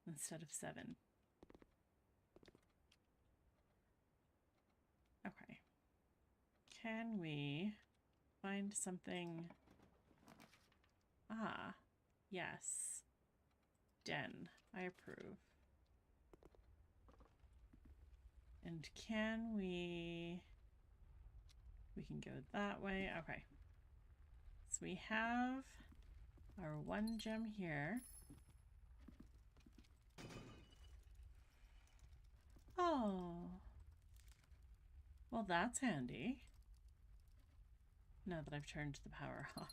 instead of 7. Okay. Can we find something? Ah, yes. Den. I approve. And can we can go that way. Okay. So we have our 1 gem here. Oh. Well, that's handy. Now that I've turned the power off.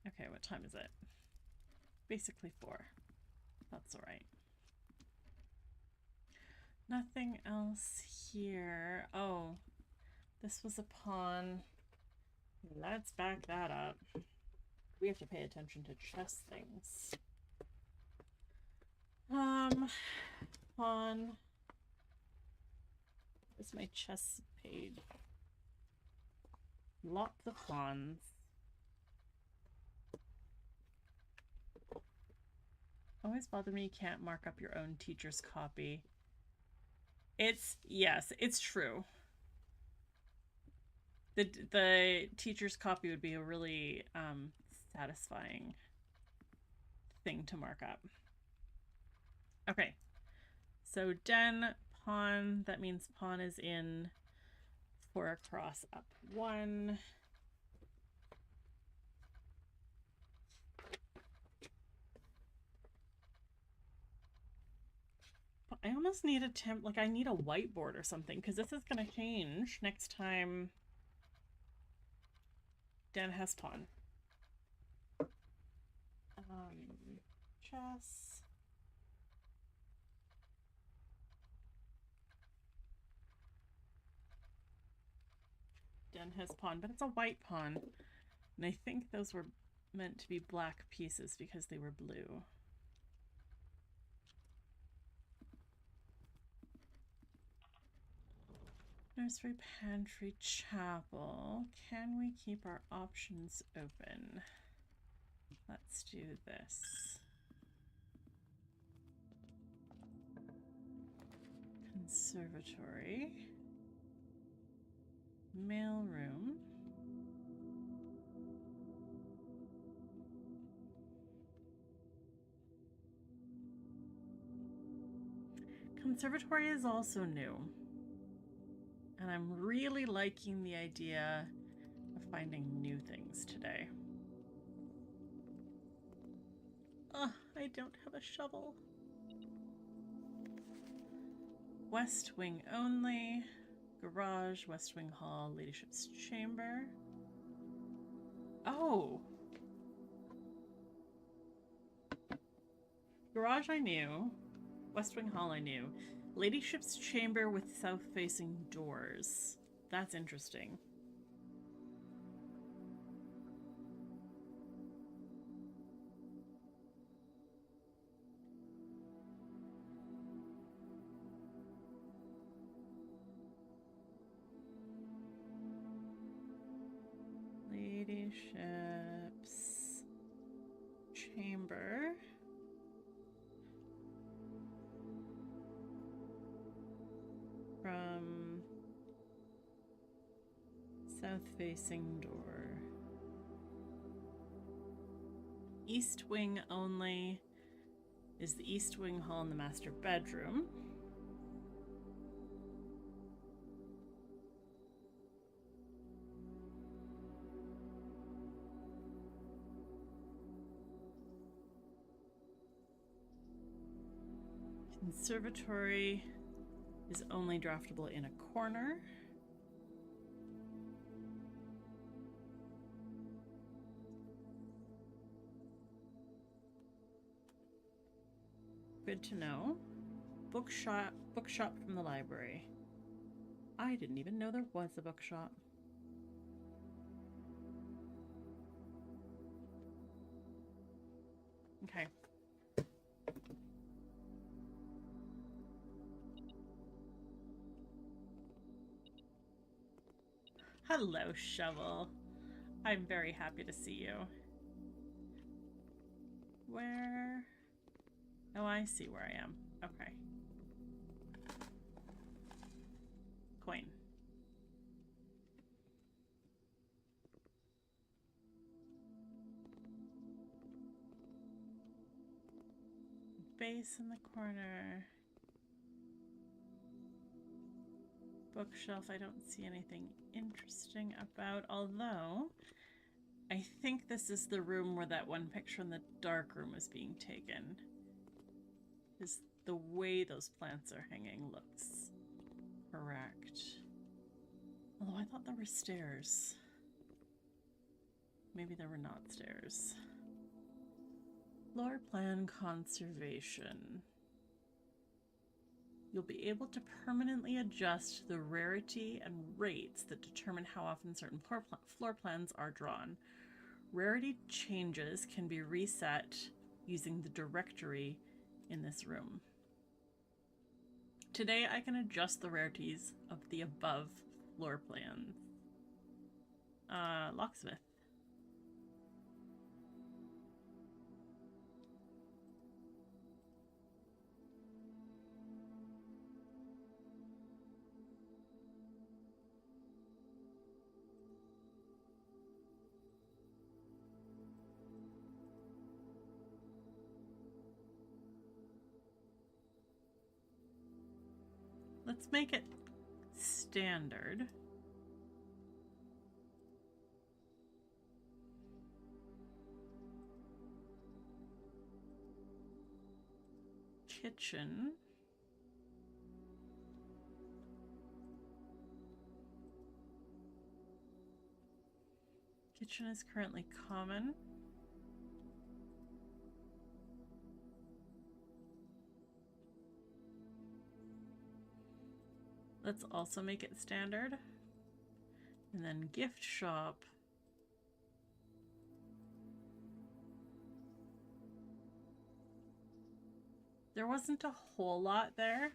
Okay, what time is it? Basically 4. That's alright. Nothing else here. Oh, this was a pawn. Let's back that up. We have to pay attention to chess things. Pawn. Where's my chess page? Lock the pawns. Always bother me you can't mark up your own teacher's copy. Yes, it's true. The teacher's copy would be a really satisfying thing to mark up. Okay, so den, pawn, that means pawn is in 4 across, up 1. I almost need I need a whiteboard or something, because this is going to change next time Den has pawn. Chess. Den has pawn, but it's a white pawn. And I think those were meant to be black pieces because they were blue. Nursery, pantry, chapel. Can we keep our options open? Let's do this. Conservatory. Mailroom. Conservatory is also new. And I'm really liking the idea of finding new things today. Ugh, I don't have a shovel. West wing only. Garage, West Wing Hall, Ladyship's Chamber. Oh! Garage I knew. West Wing Hall I knew. Ladyship's Chamber with south-facing doors. That's interesting. Ladyship's Chamber. From south-facing door. East wing only is the east wing hall and the master bedroom. Conservatory is only draftable in a corner. Good to know. Bookshop from the library. I didn't even know there was a bookshop. Okay. Hello, Shovel. I'm very happy to see you. Where? Oh, I see where I am. Okay. Coin. Base in the corner. Bookshelf, I don't see anything interesting about, although I think this is the room where that one picture in the dark room was being taken. Because the way those plants are hanging looks correct. Although I thought there were stairs. Maybe there were not stairs. Floor plan conservation. You'll be able to permanently adjust the rarity and rates that determine how often certain floor plans are drawn. Rarity changes can be reset using the directory in this room. Today I can adjust the rarities of the above floor plans. Locksmith. Let's make it standard. Kitchen. Kitchen is currently common. Let's also make it standard. And then gift shop. There wasn't a whole lot there,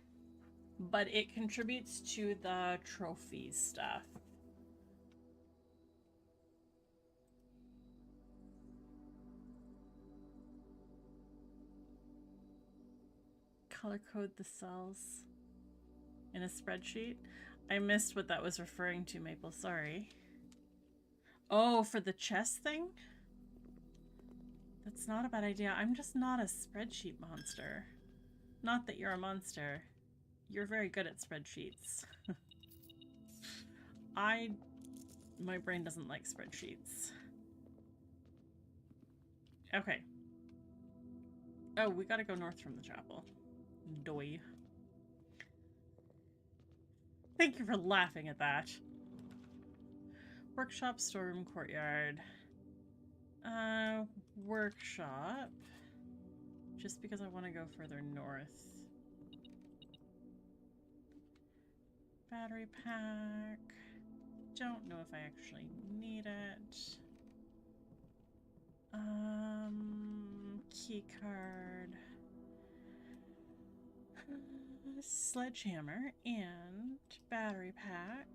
but it contributes to the trophies stuff. Color code the cells in a spreadsheet. I missed what that was referring to, Maple, sorry. Oh, for the chess thing? That's not a bad idea. I'm just not a spreadsheet monster. Not that you're a monster. You're very good at spreadsheets. My brain doesn't like spreadsheets. Okay. Oh, we gotta go north from the chapel. Doy. Thank you for laughing at that. Workshop, storeroom, courtyard. Workshop. Just because I want to go further north. Battery pack. Don't know if I actually need it. Key card. Sledgehammer and battery pack.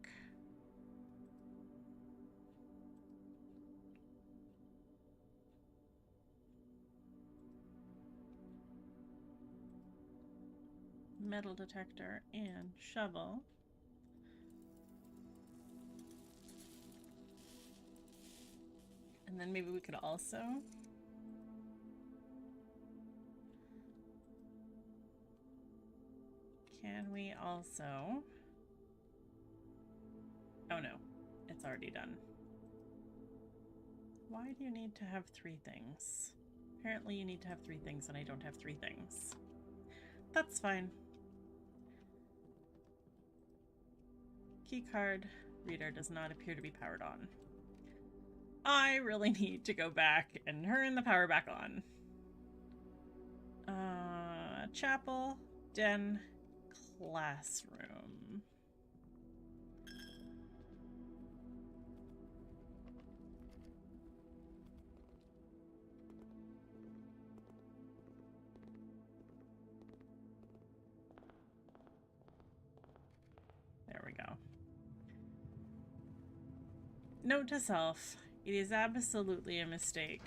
Metal detector and shovel. And then maybe we could also can we also oh no, it's already done. Why do you need to have 3 things? Apparently you need to have 3 things and I don't have 3 things. That's fine. Keycard reader does not appear to be powered on. I really need to go back and turn the power back on. chapel, den, classroom. There we go. Note to self, it is absolutely a mistake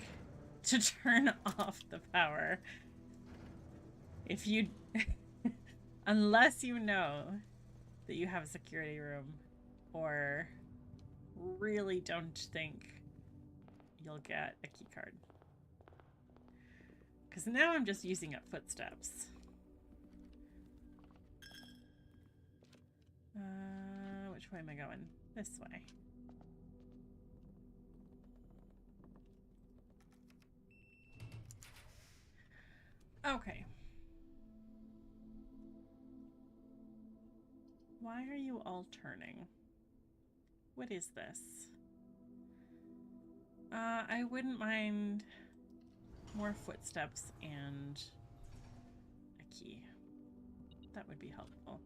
to turn off the power. If you... unless you know that you have a security room or really don't think you'll get a key card. Because now I'm just using up footsteps. Which way am I going? This way. Okay. Why are you all turning? What is this? I wouldn't mind more footsteps and a key. That would be helpful.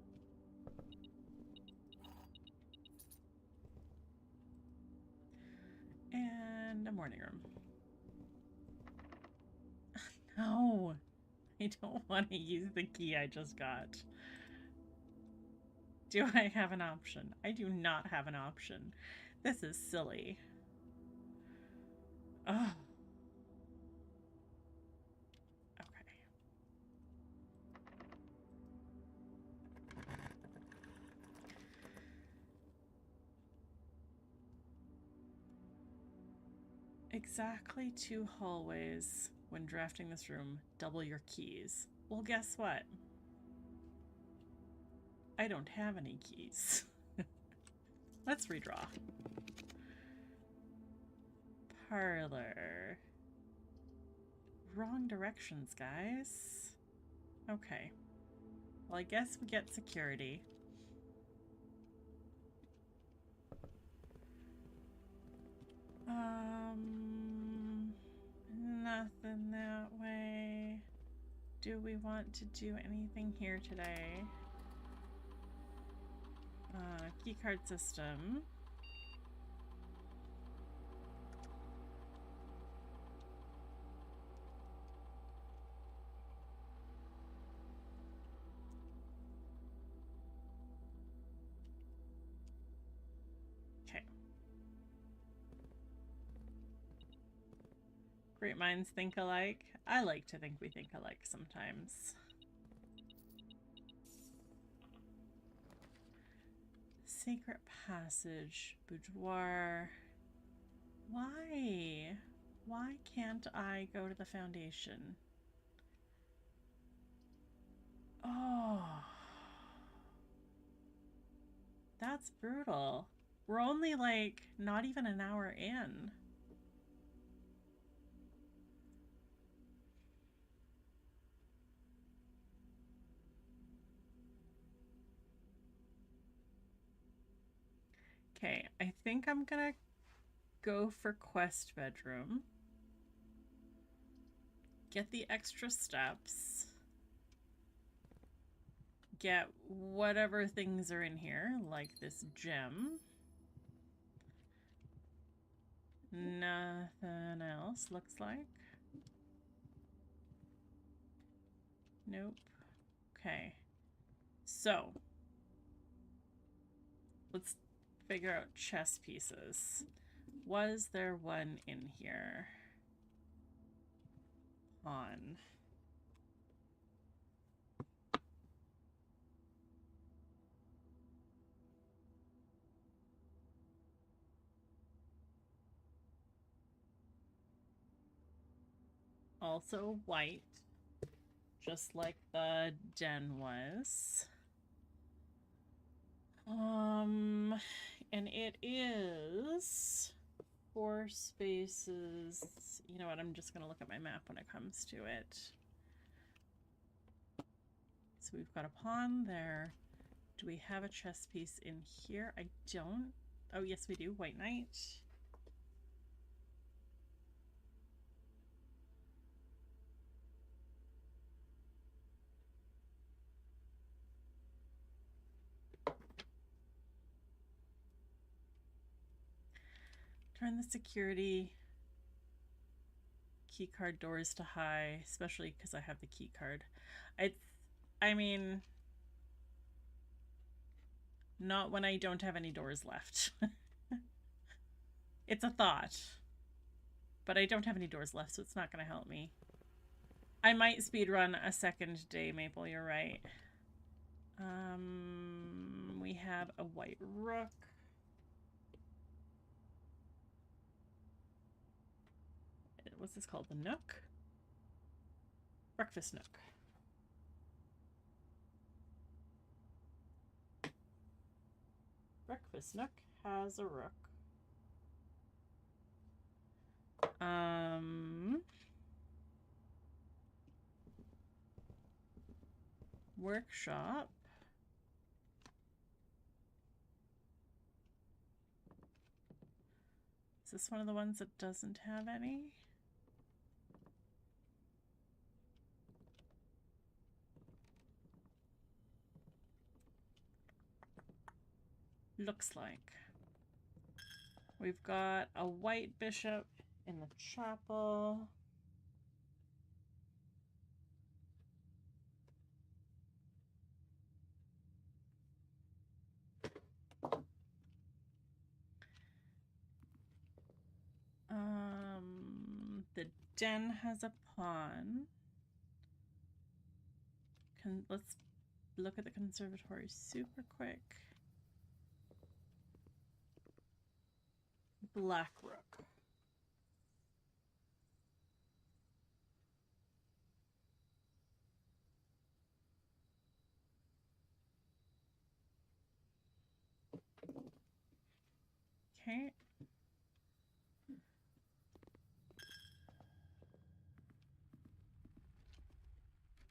And a morning room. No, I don't want to use the key I just got. Do I have an option? I do not have an option. This is silly. Oh. Okay. Exactly 2 hallways when drafting this room. Double your keys. Well, guess what? I don't have any keys. Let's redraw. Parlor. Wrong directions, guys. Okay. Well, I guess we get security. Nothing that way. Do we want to do anything here today? Keycard system. Okay. Great minds think alike. I like to think we think alike sometimes. Sacred passage, boudoir. Why? Why can't I go to the foundation? Oh. That's brutal. We're only like not even an hour in. Okay, I think I'm gonna go for quest bedroom. Get the extra steps. Get whatever things are in here, like this gem. Nothing else, looks like. Nope. Okay. So, let's figure out chess pieces. Was there one in here? Pawn. Also white, just like the den was. And it is 4 spaces. You know what? I'm just gonna look at my map when it comes to it. So we've got a pawn there. Do we have a chess piece in here? I don't. Oh, yes, we do. White knight. Turn the security key card doors to high, especially because I have the key card. I mean, not when I don't have any doors left. It's a thought. But I don't have any doors left, so it's not going to help me. I might speedrun a second day, Maple, you're right. We have a white rook. What's this called? The Nook? Breakfast Nook. Breakfast Nook has a rook. Workshop. Is this one of the ones that doesn't have any? Looks like. We've got a white bishop in the chapel. The den has a pawn. Let's look at the conservatory super quick. Black rook. Okay.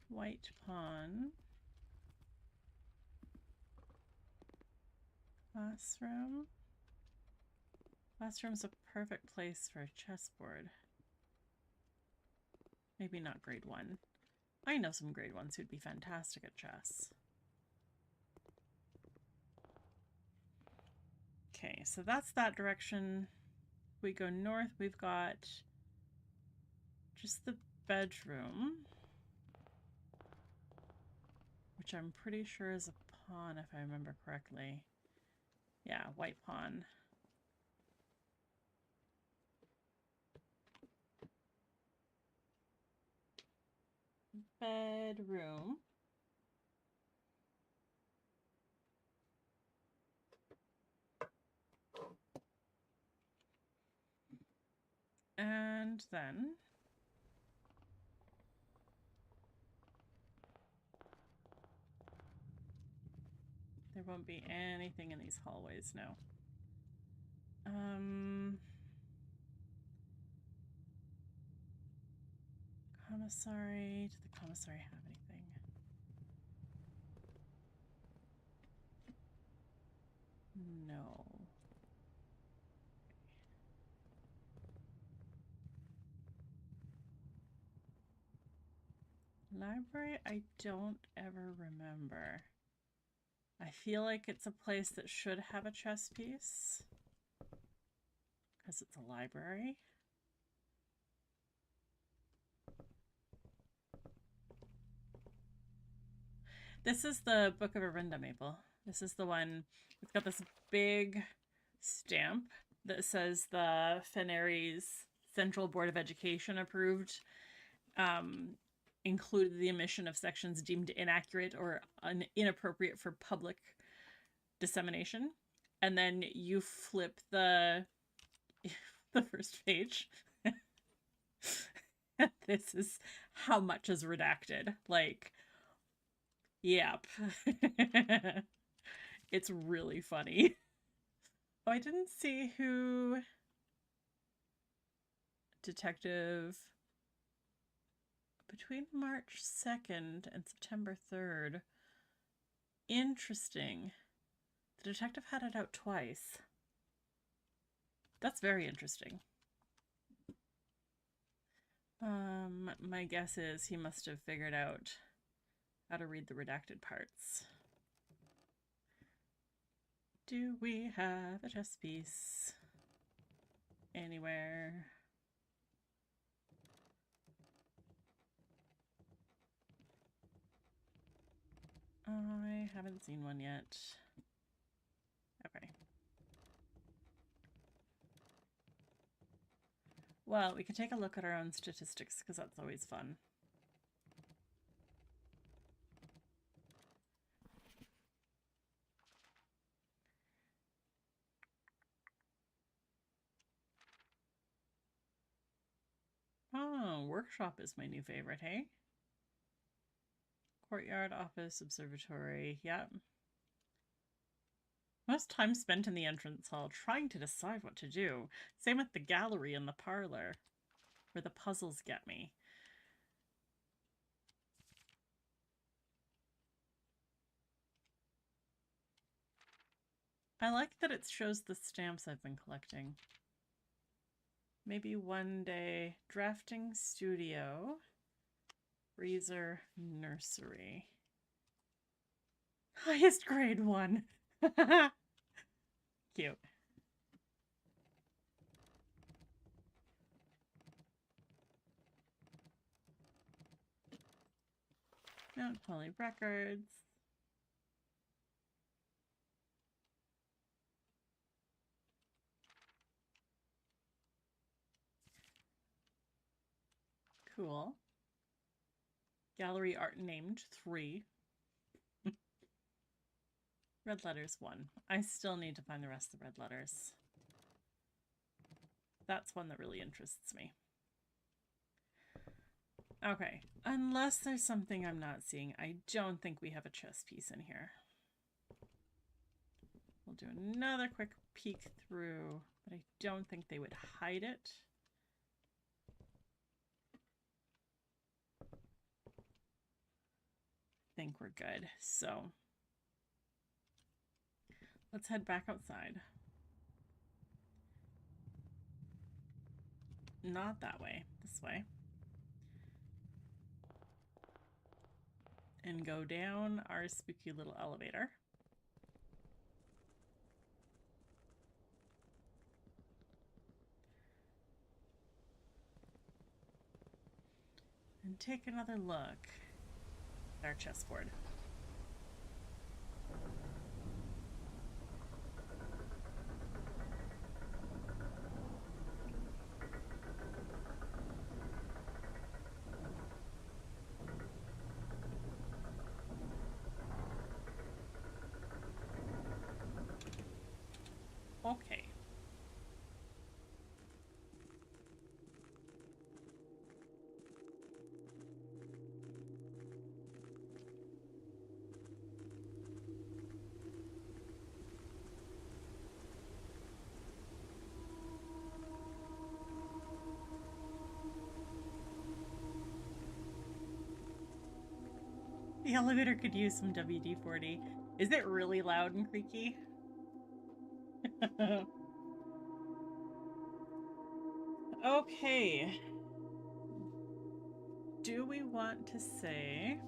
White pawn. Classroom. Classroom's a perfect place for a chessboard. Maybe not grade 1. I know some grade 1s who'd be fantastic at chess. Okay, so that's that direction. We go north, we've got just the bedroom, which I'm pretty sure is a pawn if I remember correctly. Yeah, white pawn. Bedroom. And then there won't be anything in these hallways now. Commissary. Did the commissary have anything? No. Library, I don't ever remember. I feel like it's a place that should have a chess piece because it's a library. This is the Book of Arinda, Maple. This is the one. It's got this big stamp that says the Fenaries Central Board of Education approved, included the omission of sections deemed inaccurate or inappropriate for public dissemination. And then you flip the first page. This is how much is redacted. Like, yep. It's really funny. Oh, I didn't see who detective between March 2nd and September 3rd. Interesting. The detective had it out twice. That's very interesting. My guess is he must have figured out how to read the redacted parts. Do we have a chess piece? anywhere. I haven't seen one yet. Okay. Well, we could take a look at our own statistics because that's always fun. Oh, workshop is my new favorite, hey? Courtyard, office, observatory, yep. Most time spent in the entrance hall trying to decide what to do. Same with the gallery and the parlor, where the puzzles get me. I like that it shows the stamps I've been collecting. Maybe one day. Drafting studio. Freezer nursery. Highest grade 1. Cute. Mount Holly records. Cool. Gallery art named 3. Red letters 1. I still need to find the rest of the red letters. That's one that really interests me. Okay, unless there's something I'm not seeing, I don't think we have a chess piece in here. We'll do another quick peek through, but I don't think they would hide it. I think we're good. So let's head back outside. Not that way, this way. And go down our spooky little elevator. And take another look at our chessboard. Okay. The elevator could use some WD-40. Is it really loud and creaky? Okay. Do we want to say...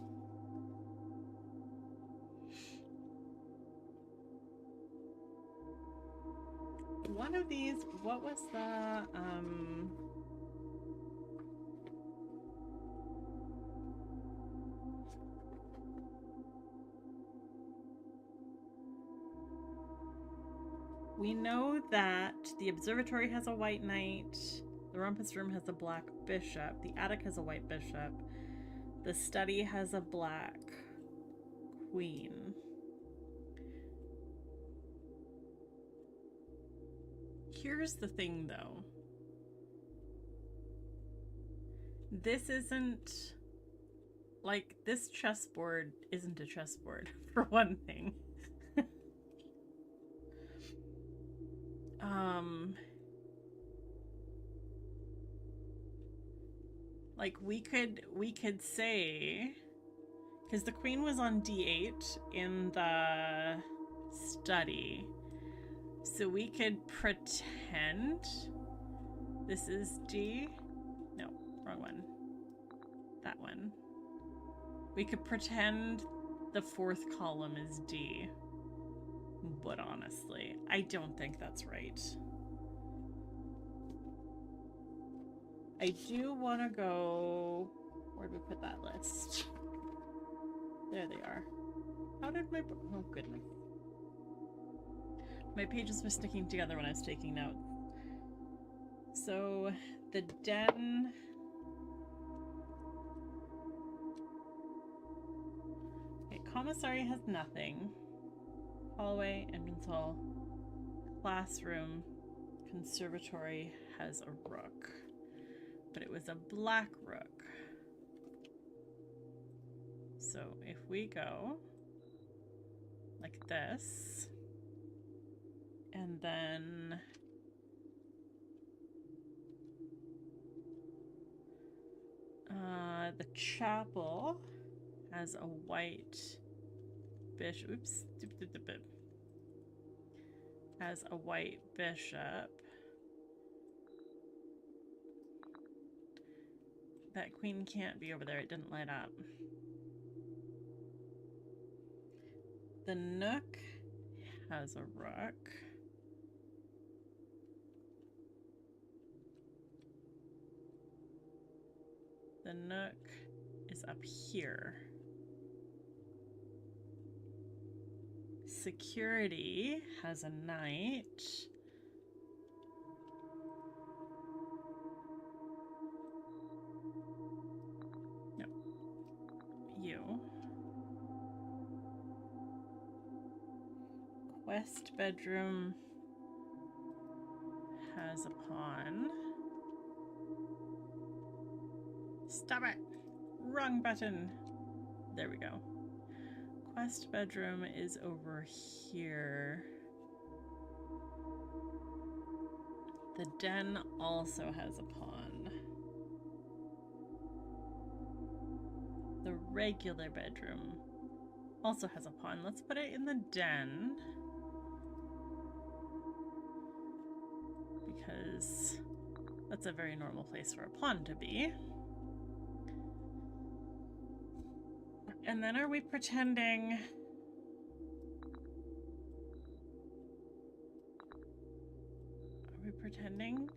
one of these, what was the, we know that the observatory has a white knight, the rumpus room has a black bishop, the attic has a white bishop, the study has a black queen. Here's the thing, though. This isn't... like, this chessboard isn't a chessboard, for one thing. Like, we could say... because the queen was on D8 in the study. So we could pretend this is D. No, wrong one. That one. We could pretend the 4th column is D. But honestly, I don't think that's right. I do want to go... Where did we put that list? There they are. How did my... Oh, goodness. My pages were sticking together when I was taking notes. So, the den... Okay, commissary has nothing. Hallway, entrance hall, classroom, conservatory has a rook. But it was a black rook. So if we go like this, and then the chapel has a white bishop. Oops. Has a white bishop. That queen can't be over there. It didn't light up. The nook has a rook. The nook is up here. Security has a knight. No. You. West bedroom has a pawn. Stop it! Wrong button! There we go. Quest bedroom is over here. The den also has a pawn. The regular bedroom also has a pawn. Let's put it in the den. Because that's a very normal place for a pawn to be. And then are we pretending... Are we pretending?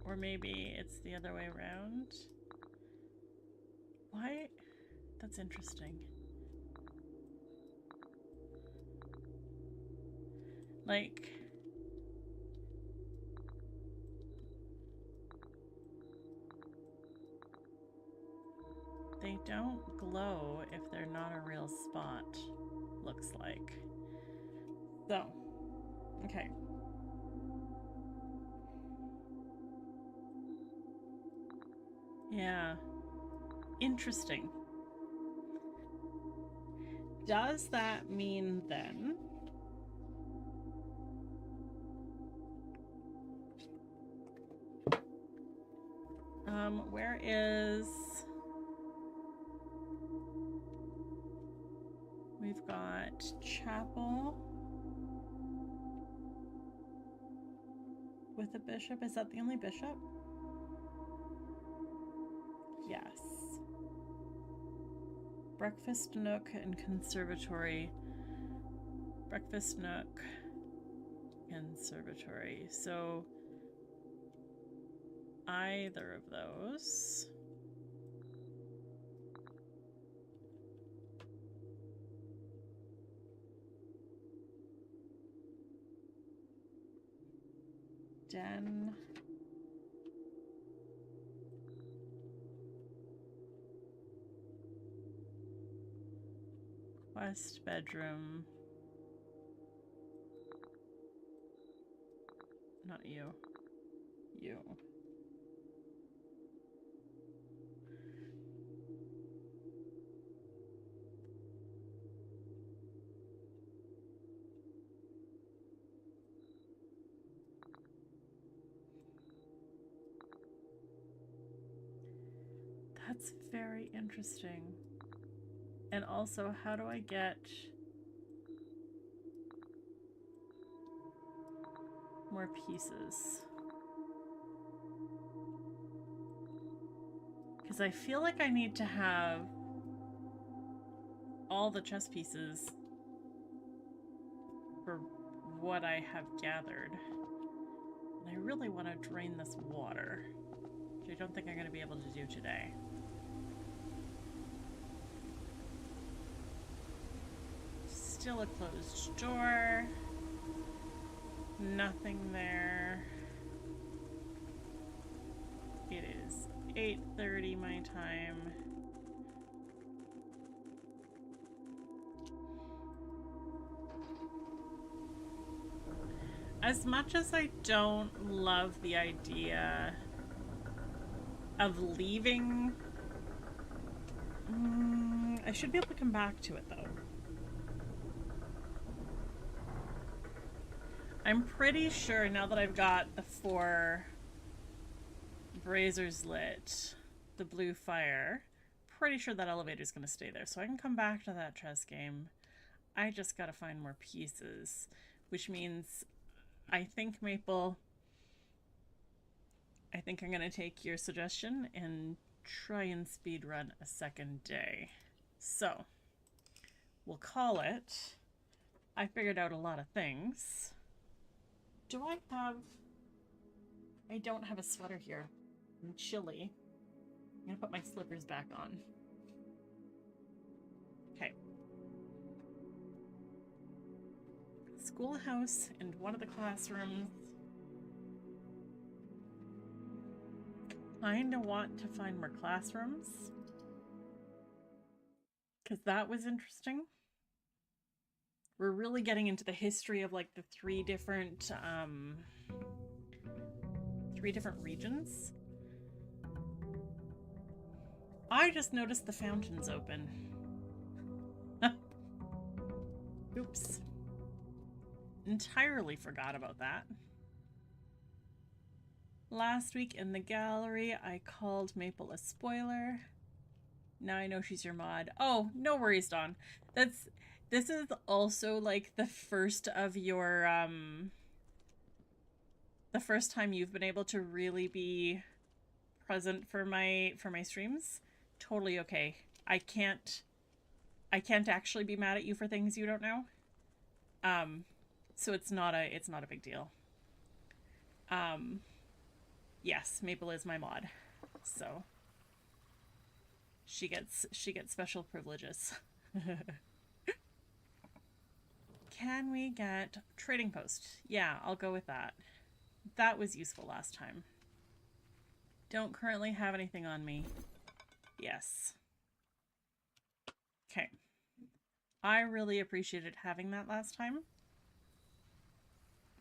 Or maybe it's the other way around? Why? That's interesting. Like... They don't glow if they're not a real spot, looks like. So, okay. Yeah. Interesting. Does that mean then... where is... We've got chapel with a bishop. Is that the only bishop? Yes. Breakfast nook and conservatory. Breakfast nook, conservatory. So either of those. Den. West bedroom. Not you. You. That's very interesting. And also, how do I get more pieces? Because I feel like I need to have all the chess pieces for what I have gathered. I really want to drain this water, which I don't think I'm going to be able to do today. Still a closed door. Nothing there. It is 8:30 my time. As much as I don't love the idea of leaving, I should be able to come back to it though. I'm pretty sure now that I've got the 4 braziers lit, the blue fire, pretty sure that elevator is going to stay there. So I can come back to that chess game. I just got to find more pieces, which means I think, Maple, I think I'm going to take your suggestion and try and speedrun a second day. So, we'll call it. I figured out a lot of things. Do I have... I don't have a sweater here. I'm chilly. I'm going to put my slippers back on. Okay. Schoolhouse and one of the classrooms. Kinda want to find more classrooms, because that was interesting. We're really getting into the history of like the 3 different regions. I just noticed the fountain's open. Oops. Entirely forgot about that. Last week in the gallery, I called Maple a spoiler. Now I know she's your mod. Oh, no worries, Dawn. This is also like the first of your the first time you've been able to really be present for my streams. Totally okay. I can't actually be mad at you for things you don't know. So it's not a big deal. Yes, Maple is my mod, so she gets special privileges. Can we get trading post? Yeah, I'll go with that. That was useful last time. Don't currently have anything on me. Yes. Okay. I really appreciated having that last time.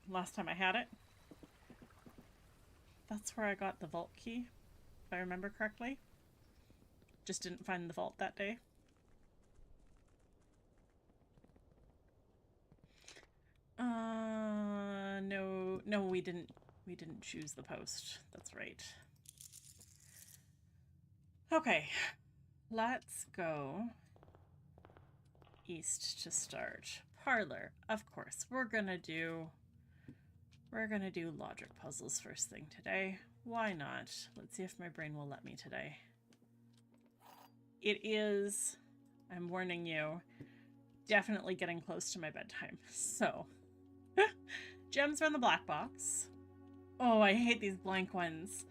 Last time I had it. That's where I got the vault key, if I remember correctly. Just didn't find the vault that day. No, we didn't choose the post. That's right. Okay, let's go east to start. Parlor, of course. We're gonna do logic puzzles first thing today. Why not? Let's see if my brain will let me today. It is, I'm warning you, definitely getting close to my bedtime. So, gems are in the black box. Oh, I hate these blank ones.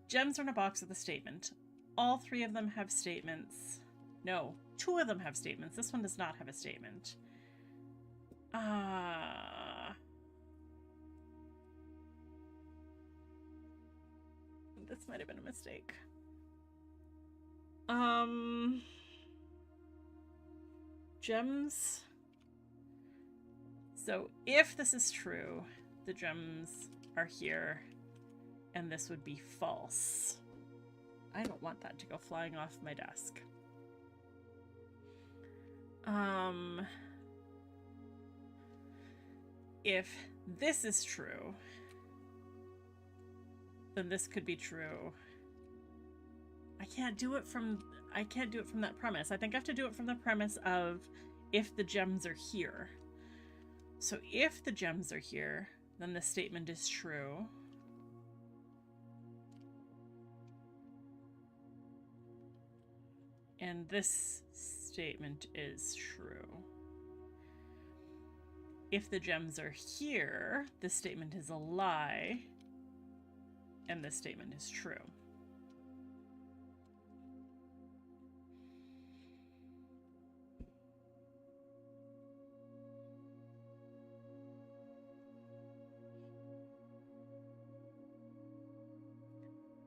Gems are in a box with a statement. All 3 of them have statements. No, 2 of them have statements. This one does not have a statement. This might have been a mistake. Gems. So if this is true, the gems are here, and this would be false. I don't want that to go flying off my desk. If this is true, then this could be true. I can't do it from that premise. I think I have to do it from the premise of if the gems are here. So if the gems are here, then the statement is true. And this statement is true. If the gems are here, this statement is a lie. and this statement is true.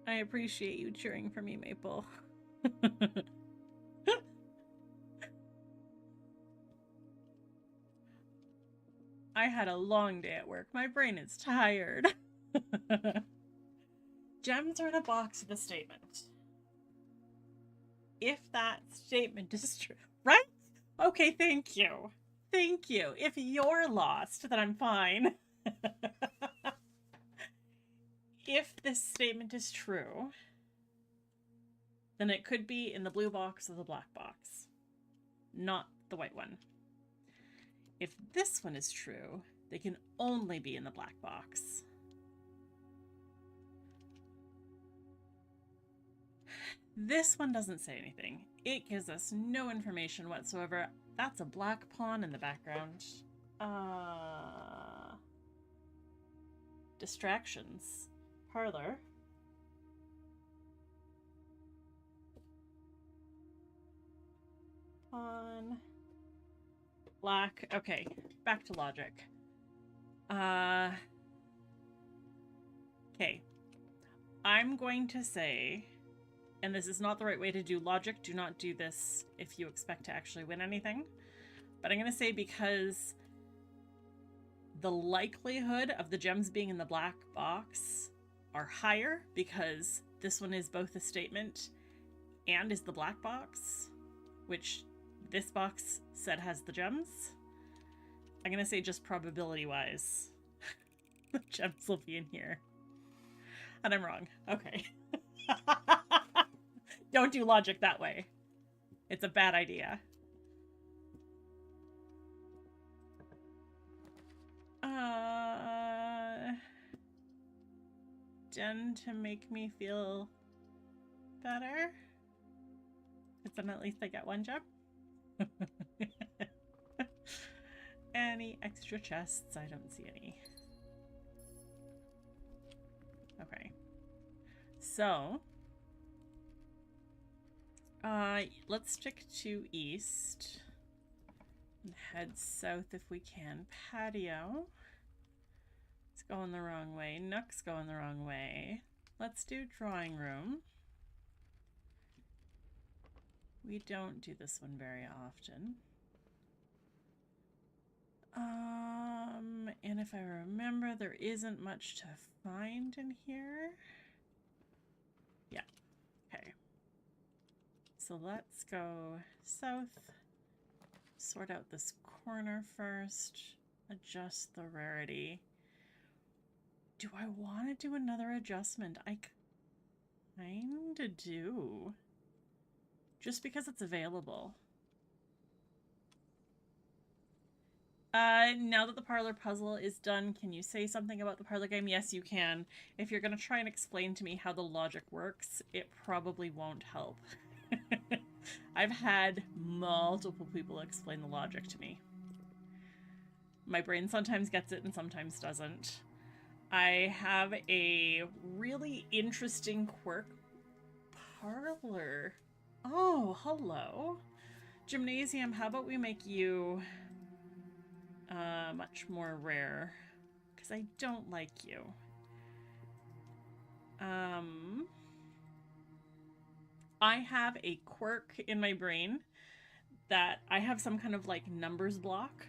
I appreciate you cheering for me, Maple. I had a long day at work. My brain is tired. Gems are in a box with a statement. If that statement is true, right? Okay, thank you. Thank you. If you're lost, then I'm fine. If this statement is true, then it could be in the blue box or the black box, not the white one. If this one is true, they can only be in the black box. This one doesn't say anything. It gives us no information whatsoever. That's a black pawn in the background. Distractions. Parlor. Pawn. Black. Okay, back to logic. Okay. I'm going to say, and this is not the right way to do logic, do not do this if you expect to actually win anything, but I'm going to say because the likelihood of the gems being in the black box are higher because this one is both a statement and is the black box, which this box said has the gems. I'm going to say just probability-wise, the gems will be in here. And I'm wrong. Okay. Don't do logic that way. It's a bad idea. Jen, to make me feel better. Because then at least I get one gem. Any extra chests? I don't see any. Okay. So, let's stick to east and head south if we can. Patio. It's going the wrong way. Nook's going the wrong way. Let's do drawing room. We don't do this one very often. And if I remember, there isn't much to find in here. Yeah. Okay. So let's go south. Sort out this corner first. Adjust the rarity. Do I want to do another adjustment? I kinda do. Just because it's available. Now that the parlor puzzle is done, can you say something about the parlor game? Yes, you can. If you're going to try and explain to me how the logic works, it probably won't help. I've had multiple people explain the logic to me. My brain sometimes gets it and sometimes doesn't. I have a really interesting quirk. Parlor. Oh, hello. Gymnasium, how about we make you much more rare? Because I don't like you. I have a quirk in my brain that I have some kind of like numbers block.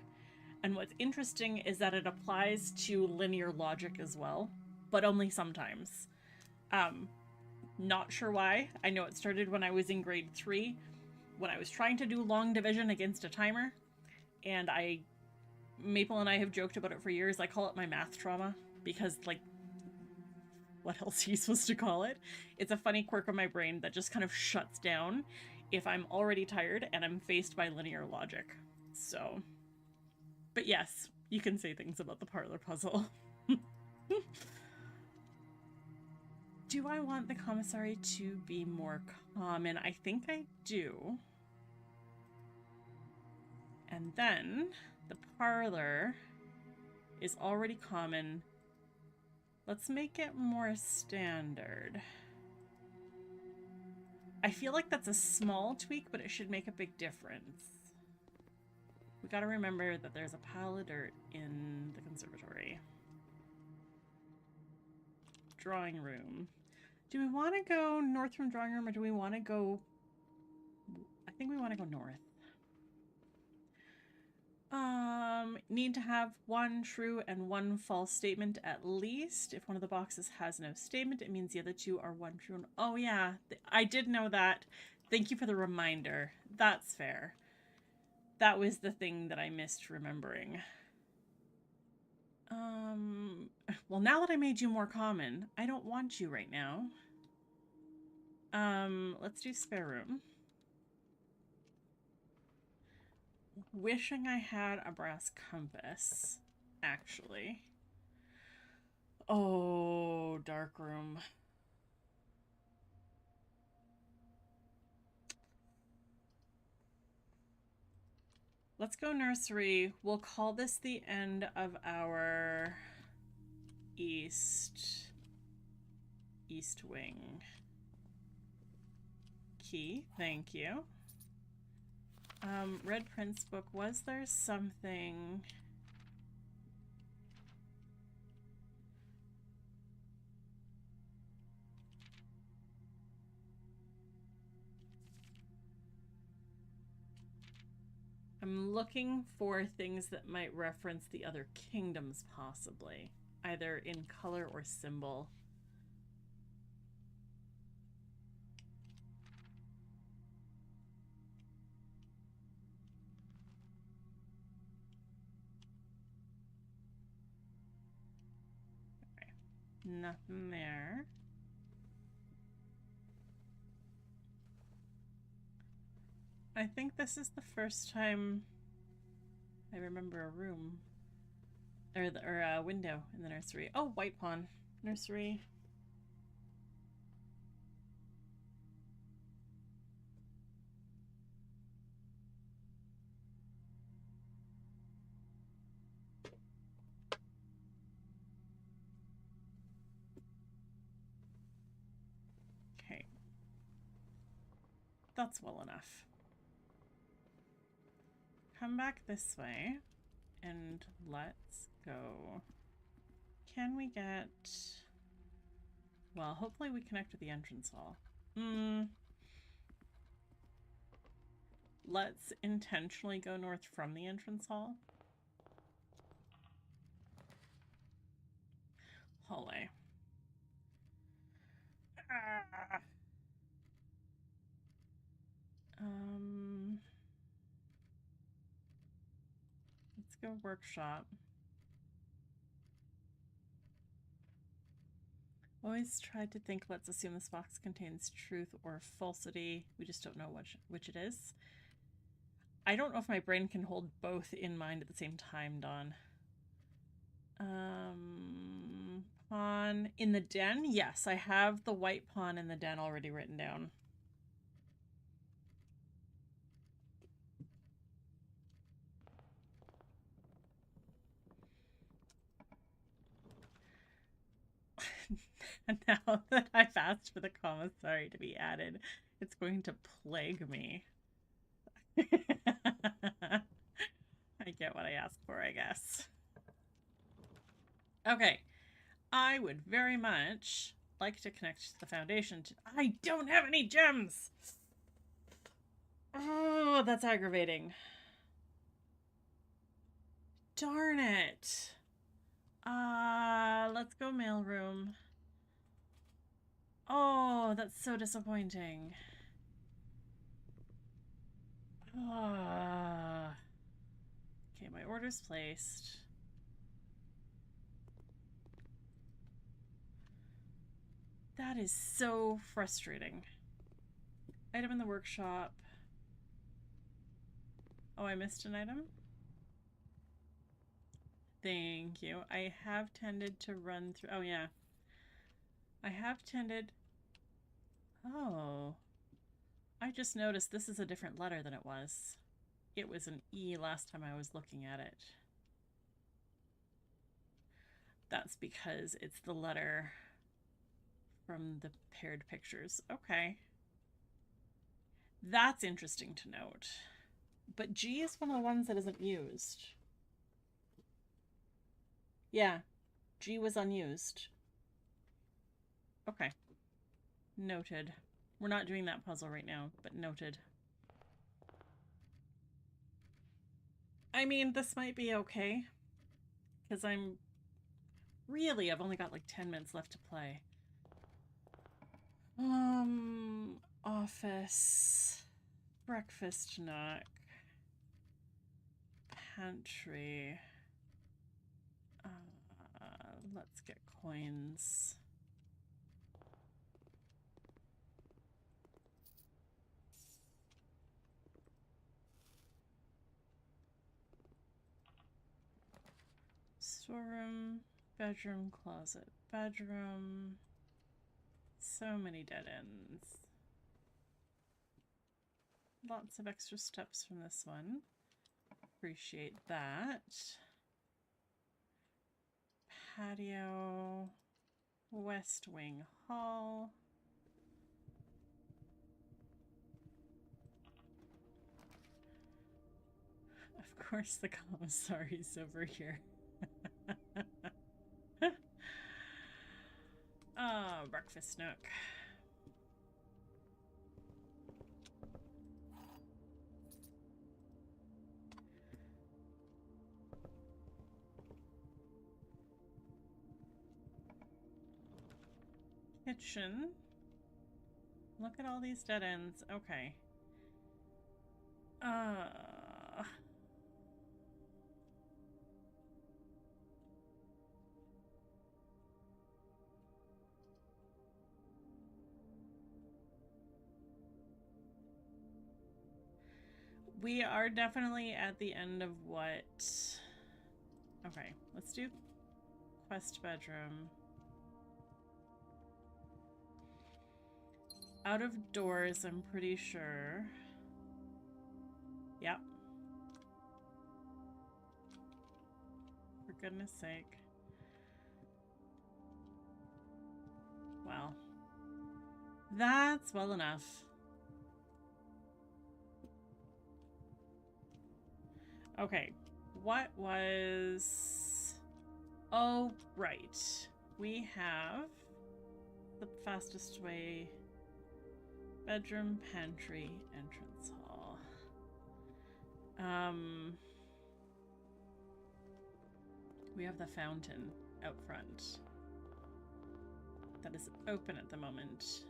And what's interesting is that it applies to linear logic as well, but only sometimes. Not sure why. I know it started when I was in grade 3, when I was trying to do long division against a timer, and Maple and I have joked about it for years. I call it my math trauma, because, like, what else are you supposed to call it? It's a funny quirk of my brain that just kind of shuts down if I'm already tired and I'm faced by linear logic. So, but yes, you can say things about the parlor puzzle. Do I want the commissary to be more common? I think I do. And then the parlor is already common Let's make it more standard. I feel like that's a small tweak, but it should make a big difference. We gotta remember that there's a pile of dirt in the conservatory. Drawing room. Do we want to go north from drawing room, or do we want to go... I think we want to go north. Need to have one true and one false statement at least. If one of the boxes has no statement, it means the other two are one true and... Oh yeah, I did know that. Thank you for the reminder. That's fair. That was the thing that I missed remembering. Well, now that I made you more common, I don't want you right now. Let's do spare room. Wishing I had a brass compass, actually. Oh, dark room. Let's go nursery. We'll call this the end of our east wing. Key, thank you. Red Prince book, was there something... I'm looking for things that might reference the other kingdoms, possibly, either in color or symbol. Okay. Nothing there. I think this is the first time I remember a room or a window in the nursery. Oh, White Pawn nursery. Okay, that's well enough. Come back this way and let's go. Can we get... Well, hopefully we connect with the entrance hall. Let's intentionally go north from the entrance hall. Hallway. Let's go workshop. Always tried to think, let's assume this box contains truth or falsity. We just don't know which it is. I don't know if my brain can hold both in mind at the same time, Dawn. Pawn in the den? Yes, I have the white pawn in the den already written down. And now that I've asked for the commissary to be added, it's going to plague me. I get what I asked for, I guess. Okay. I would very much like to connect the foundation to... I don't have any gems! Oh, that's aggravating. Darn it. Let's go mailroom. Oh, that's so disappointing. Okay, my order's placed. That is so frustrating. Item in the workshop. Oh, I missed an item? Thank you. I have tended to run through... Oh, yeah. I have tended... Oh. I just noticed this is a different letter than it was. It was an E last time I was looking at it. that's because it's the letter from the paired pictures. Okay. That's interesting to note. But G is one of the ones that isn't used. Yeah, G was unused. Okay. Noted. We're not doing that puzzle right now, but noted. I mean, this might be okay. Because I've only got like 10 minutes left to play. Office. Breakfast nook. Pantry. Let's get coins. Storeroom, bedroom, closet, bedroom. So many dead ends. Lots of extra steps from this one. Appreciate that. Patio, West Wing Hall. Of course the commissary's over here. Breakfast nook. Kitchen. Look at all these dead ends. Okay. We are definitely at the end of what... Okay, let's do quest bedroom. Out of doors, I'm pretty sure. Yep. For goodness sake. Well, that's well enough. Okay, what was... Oh, right. We have the fastest way... Bedroom, pantry, entrance hall. We have the fountain out front. That is open at the moment.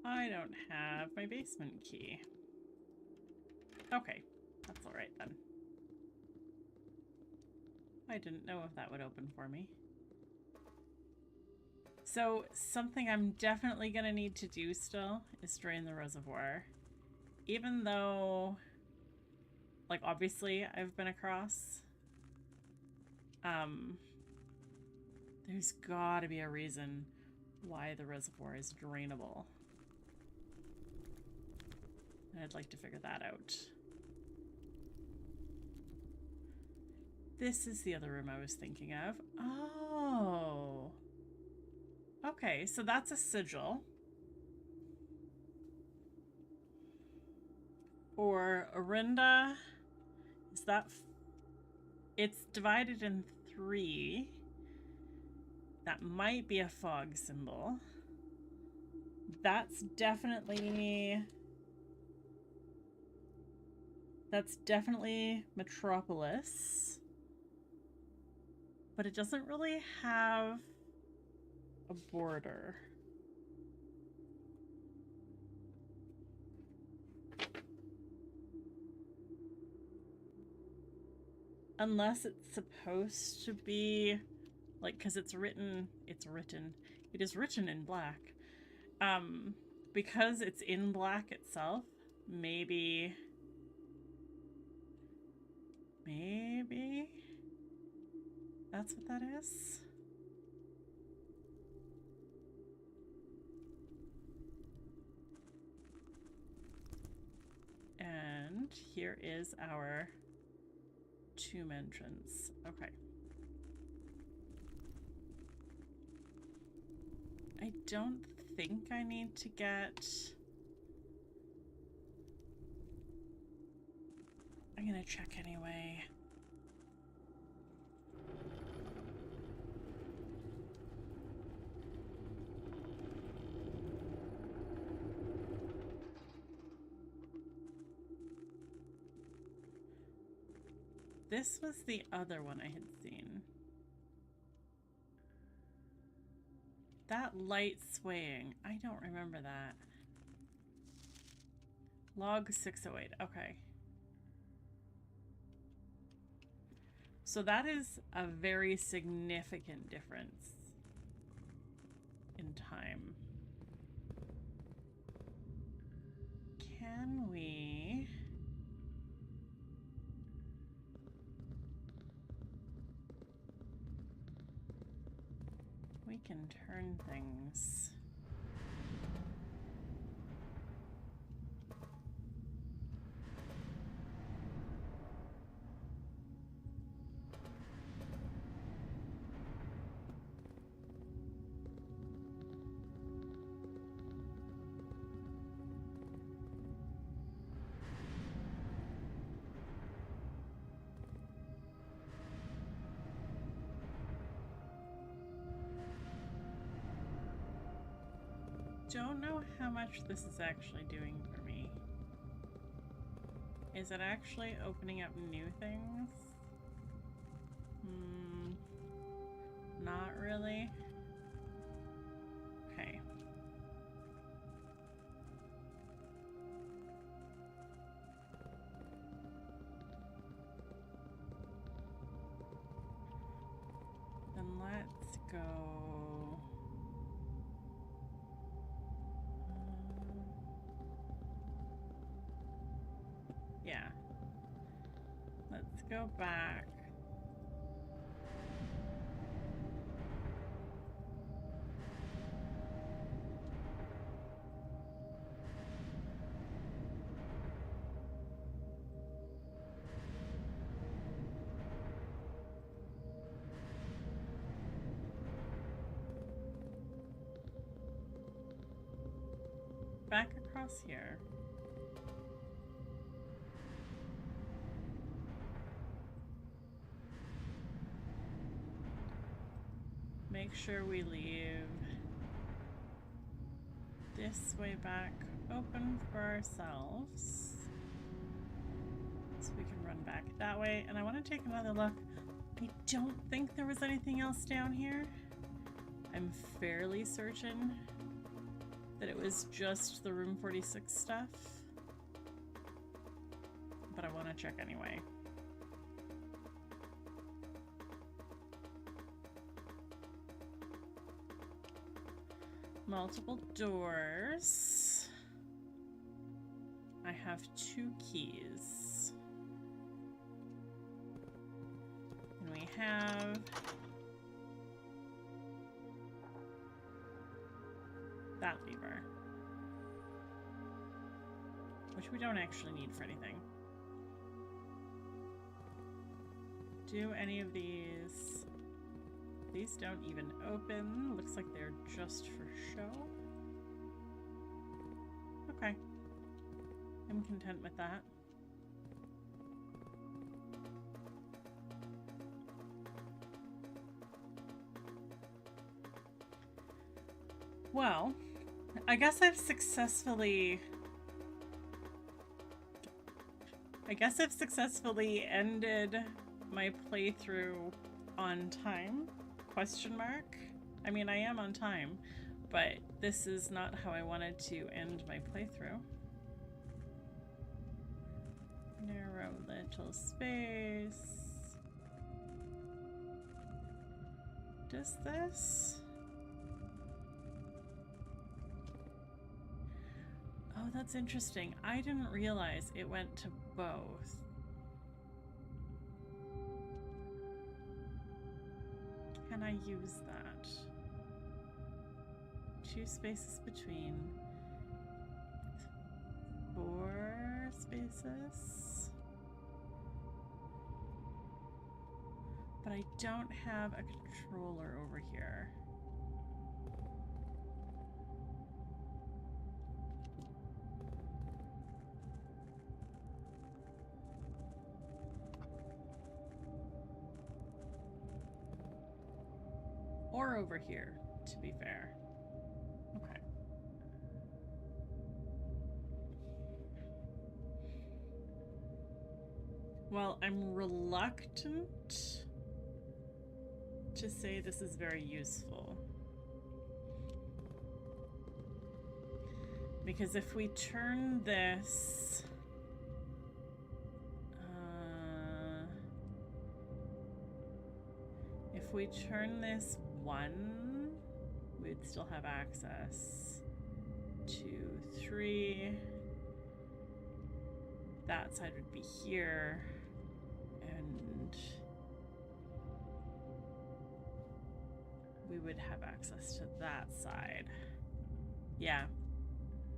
I don't have my basement key. Okay, that's all right then. I didn't know if that would open for me. So something I'm definitely gonna need to do still is drain the reservoir. Even though, like, obviously I've been across. There's gotta be a reason why the reservoir is drainable. And I'd like to figure that out. This is the other room I was thinking of. Oh. Okay, so that's a sigil. Or Orinda. Is that... It's divided in 3. That might be a fog symbol. That's definitely... That's definitely Metropolis. But it doesn't really have a border. Unless it's supposed to be, like, because it is written in black. Because it's in black itself, maybe Maybe that's what that is. And here is our tomb entrance. Okay. I don't think I need to get... I'm gonna check anyway. This was the other one I had seen. That light swaying. I don't remember that. Log 608. Okay. So that is a very significant difference in time. Can we... We can turn things. Don't know how much this is actually doing for me. Is it actually opening up new things? Not really. Okay. Then let's go. Yeah. Let's go back. Back across here. Make sure we leave this way back open for ourselves. So we can run back that way. And I want to take another look. I don't think there was anything else down here. I'm fairly certain that it was just the room 46 stuff. But I want to check anyway. Multiple doors. I have 2 keys. And we have that lever, which we don't actually need for anything. Do any of these... These don't even open. Looks like they're just for show. Okay. I'm content with that. Well, I guess I've successfully ended my playthrough on time. Question mark? I mean, I am on time, but this is not how I wanted to end my playthrough. Narrow little space. Does this? Oh, that's interesting. I didn't realize it went to both. can I use that? 2 spaces between. 4 spaces. But I don't have a controller over here. Or over here, to be fair. Okay. Well, I'm reluctant to say this is very useful. Because if we turn this... if we turn this 1, we'd still have access. 2, 3. That side would be here. And we would have access to that side. Yeah.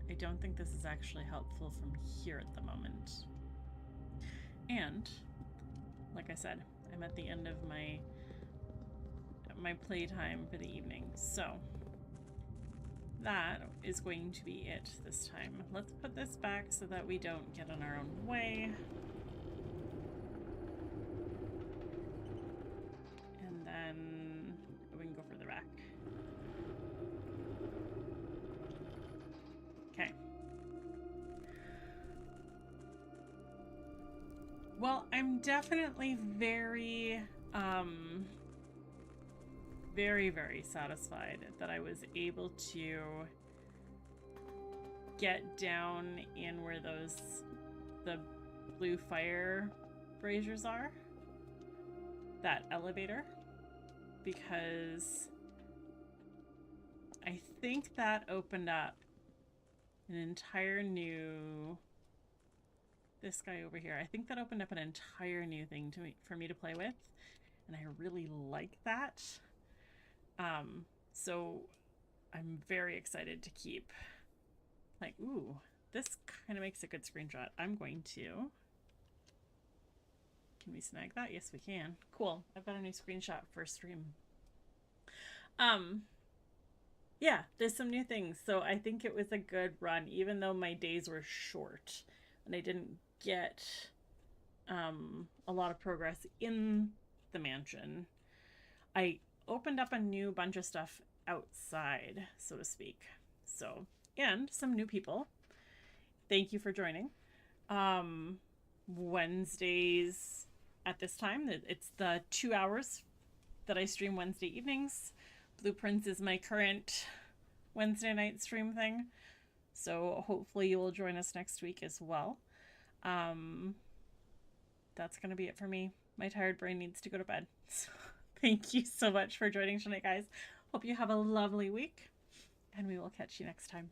I don't think this is actually helpful from here at the moment. And, like I said, I'm at the end of my playtime for the evening, so that is going to be it this time. Let's put this back so that we don't get in our own way. And then we can go further back. Okay. Well, I'm definitely very, very satisfied that I was able to get down in where the blue fire braziers are, that elevator, because I think that opened up an entire new, this guy over here, I think that opened up an entire new thing for me to play with, and I really like that. So I'm very excited to keep, like, ooh, this kind of makes a good screenshot. I'm going to, can we snag that? Yes, we can. Cool. I've got a new screenshot for stream. Yeah, there's some new things. So I think it was a good run, even though my days were short and I didn't get, a lot of progress in the mansion. I opened up a new bunch of stuff outside, so to speak. So, and some new people. Thank you for joining. Wednesdays at this time, it's the 2 hours that I stream Wednesday evenings. Blueprints is my current Wednesday night stream thing. So hopefully you will join us next week as well. That's going to be it for me. My tired brain needs to go to bed. So thank you so much for joining tonight, guys. Hope you have a lovely week, and we will catch you next time.